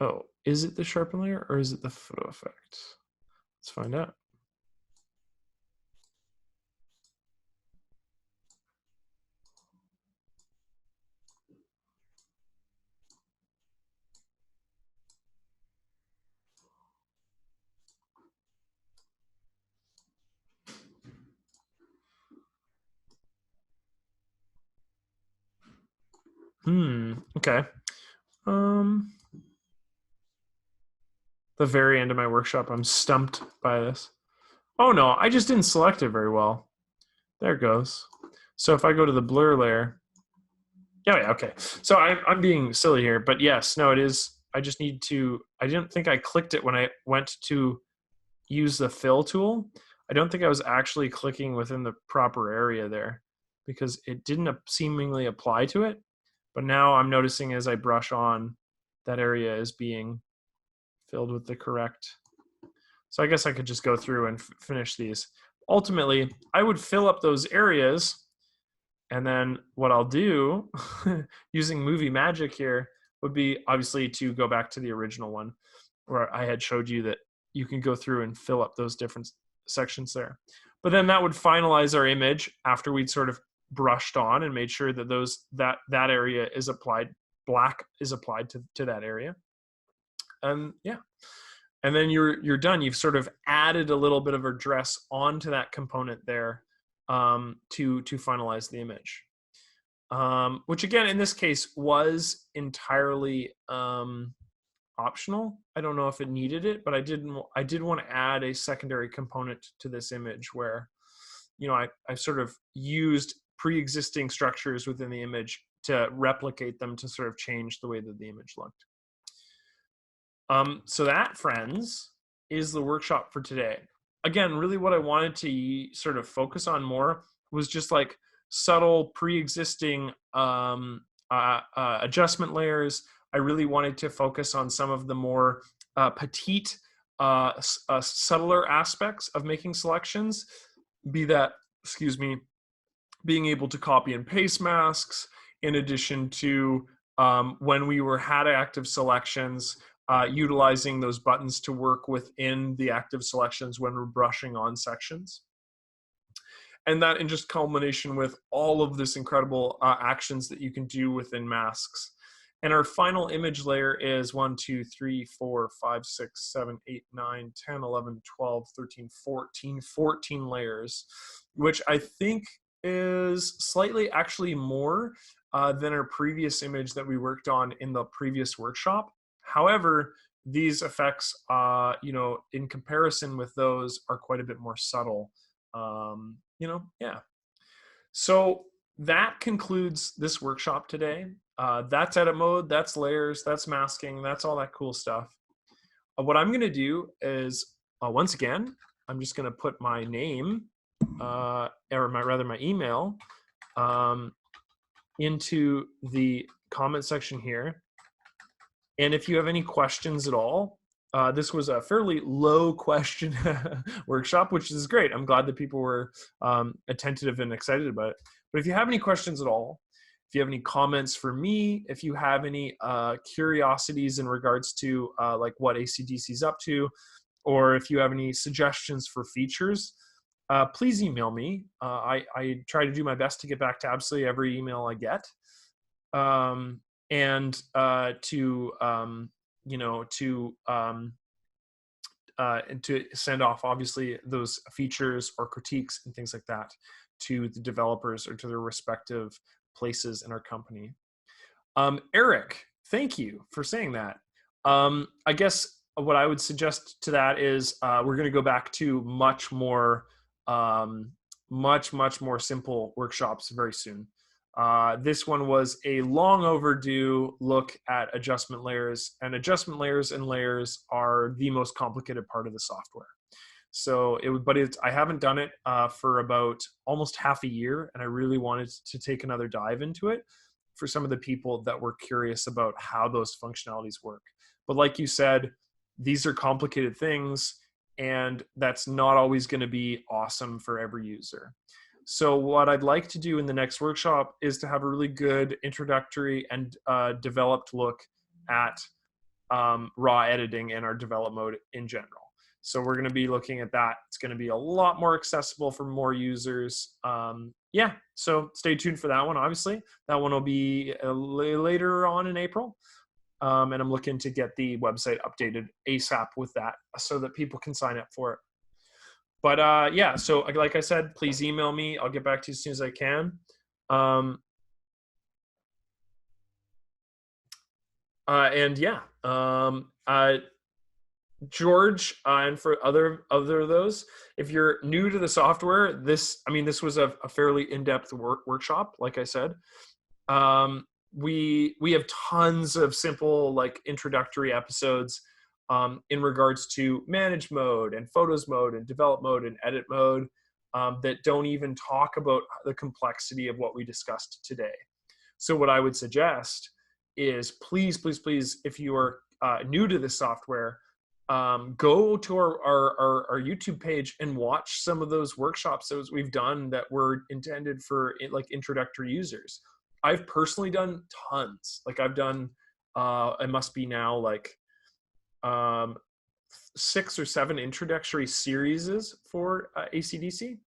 Oh, is it the sharpen layer or is it the photo effect? Let's find out. Okay. The very end of my workshop, I'm stumped by this. Oh no, I just didn't select it very well. There it goes. So if I go to the blur layer, yeah, okay. So I'm being silly here, but yes, no, it is. I just need to, I didn't think I clicked it when I went to use the fill tool. I don't think I was actually clicking within the proper area there because it didn't seemingly apply to it. But now I'm noticing as I brush on, that area is being filled with the correct. So I guess I could just go through and finish these. Ultimately, I would fill up those areas, and then what I'll do using movie magic here would be obviously to go back to the original one where I had showed you that you can go through and fill up those different sections there. But then that would finalize our image after we'd sort of brushed on and made sure that that area is applied, black is applied to that area. And yeah. And then you're done. You've sort of added a little bit of a dress onto that component there to finalize the image. Which again, in this case, was entirely optional. I don't know if it needed it, but I did want to add a secondary component to this image where, you know, I sort of used pre-existing structures within the image to replicate them to sort of change the way that the image looked. So that, friends, is the workshop for today. Again, really what I wanted to sort of focus on more was just like subtle pre-existing adjustment layers. I really wanted to focus on some of the more petite, subtler aspects of making selections, be that, excuse me, being able to copy and paste masks, in addition to when we had active selections, utilizing those buttons to work within the active selections when we're brushing on sections. And that in just culmination with all of this incredible actions that you can do within masks. And our final image layer is 1, 2, 3, 4, 5, 6, 7, 8, 9, 10, 11, 12, 13, 14 layers, which I think is slightly actually more than our previous image that we worked on in the previous workshop. However, these effects, you know, in comparison with those are quite a bit more subtle. You know, yeah. So that concludes this workshop today. That's edit mode, that's layers, that's masking, that's all that cool stuff. What I'm going to do is, once again, I'm just going to put my name, or my email, into the comment section here. And if you have any questions at all, this was a fairly low question workshop, which is great. I'm glad that people were attentive and excited about it. But if you have any questions at all, if you have any comments for me, if you have any curiosities in regards to like what ACDSee is up to, or if you have any suggestions for features, please email me. I try to do my best to get back to absolutely every email I get. And to send off obviously those features or critiques and things like that to the developers or to their respective places in our company. Eric, thank you for saying that. I guess what I would suggest to that is we're going to go back to much more simple workshops very soon. This one was a long overdue look at adjustment layers, and adjustment layers and layers are the most complicated part of the software. So I haven't done it for about almost half a year, and I really wanted to take another dive into it for some of the people that were curious about how those functionalities work. But like you said, these are complicated things, and that's not always going to be awesome for every user. So what I'd like to do in the next workshop is to have a really good introductory and developed look at raw editing and our develop mode in general. So we're going to be looking at that. It's going to be a lot more accessible for more users. Yeah, so stay tuned for that one, obviously. That one will be later on in April. And I'm looking to get the website updated ASAP with that so that people can sign up for it. But yeah, so like I said, please email me. I'll get back to you as soon as I can. And yeah, George, and for other of those, if you're new to the software, this was a fairly in-depth workshop, like I said. We have tons of simple, like, introductory episodes in regards to manage mode and photos mode and develop mode and edit mode that don't even talk about the complexity of what we discussed today. So what I would suggest is, please, please, please, if you are new to this software, go to our YouTube page and watch some of those workshops that we've done that were intended for, like, introductory users. I've personally done tons. Like, I've done, it must be now like 6 or 7 introductory series for ACDSee.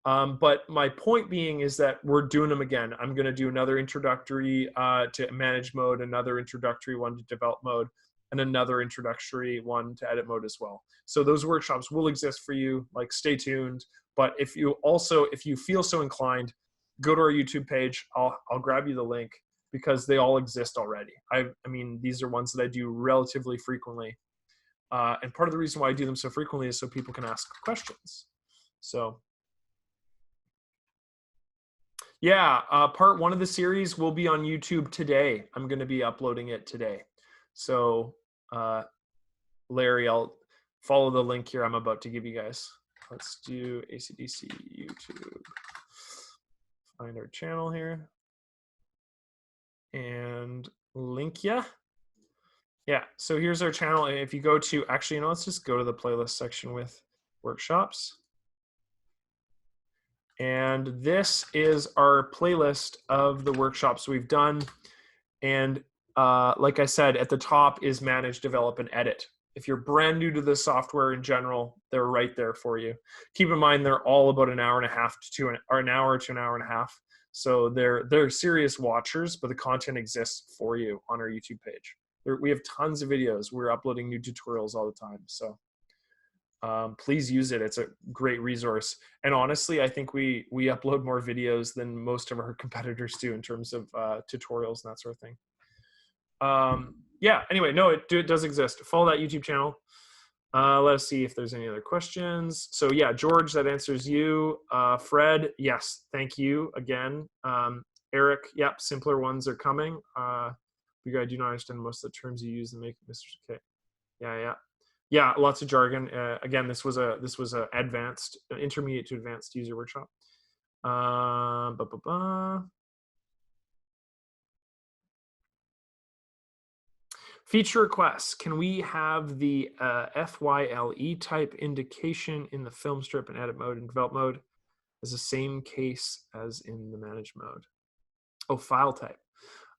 But my point being is that we're doing them again. I'm going to do another introductory to manage mode, another introductory one to develop mode, and another introductory one to edit mode as well. So those workshops will exist for you. Like, stay tuned. But if you feel so inclined, go to our YouTube page. I'll grab you the link, because they all exist already. I mean, these are ones that I do relatively frequently. And part of the reason why I do them so frequently is so people can ask questions. So yeah, part 1 of the series will be on YouTube today. I'm going to be uploading it today. So Larry, I'll follow the link here I'm about to give you guys. Let's do ACDSee YouTube. Find our channel here and link ya. Yeah, so here's our channel. If you go to, actually, let's just go to the playlist section with workshops. And this is our playlist of the workshops we've done. And like I said, at the top is manage, develop, and edit. If you're brand new to the software in general, they're right there for you. Keep in mind, they're all about an hour and a half to an hour to an hour and a half. So they're serious watchers, but the content exists for you on our YouTube page. We have tons of videos. We're uploading new tutorials all the time. So please use it. It's a great resource. And honestly, I think we upload more videos than most of our competitors do in terms of tutorials and that sort of thing. Yeah, anyway, no, it does exist. Follow that YouTube channel. Let us see if there's any other questions. So yeah, George, that answers you. Fred, yes, thank you again. Eric, yep, simpler ones are coming. I do not understand most of the terms you use and make Mr. Okay. Yeah, lots of jargon. Again, this was a advanced, intermediate to advanced user workshop. Feature requests. Can we have the FYLE type indication in the film strip and edit mode and develop mode as the same case as in the manage mode? Oh, file type.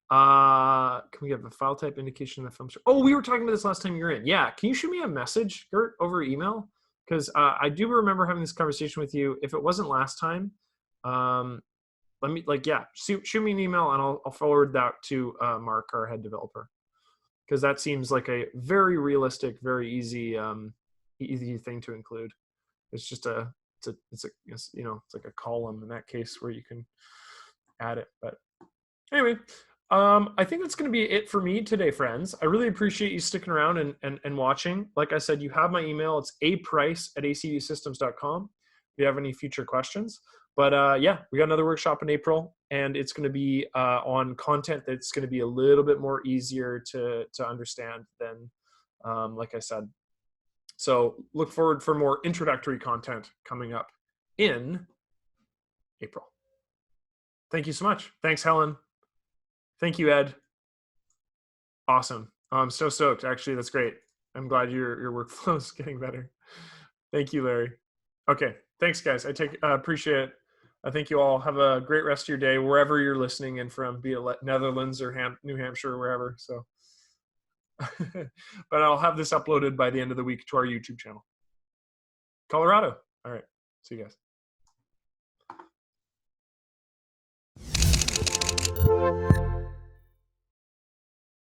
Can we have a file type indication in the film strip? Oh, we were talking about this last time you were in. Yeah, can you shoot me a message, Gert, over email? Because I do remember having this conversation with you. If it wasn't last time, let me, shoot me an email and I'll forward that to Mark, our head developer. Because that seems like a very realistic, very easy, easy thing to include. It's just it's like a column in that case where you can add it. But anyway, I think that's going to be it for me today, friends. I really appreciate you sticking around and watching. Like I said, you have my email. It's aprice@acdsystems.com if you have any future questions. But yeah, we got another workshop in April, and it's going to be on content that's going to be a little bit more easier to understand than, like I said. So look forward for more introductory content coming up in April. Thank you so much. Thanks, Helen. Thank you, Ed. Awesome. I'm so stoked. Actually, that's great. I'm glad your workflow is getting better. Thank you, Larry. Okay. Thanks, guys. I appreciate it. I think you all have a great rest of your day, wherever you're listening in from, be it Netherlands or New Hampshire or wherever. So, but I'll have this uploaded by the end of the week to our YouTube channel. Colorado. All right. See you guys.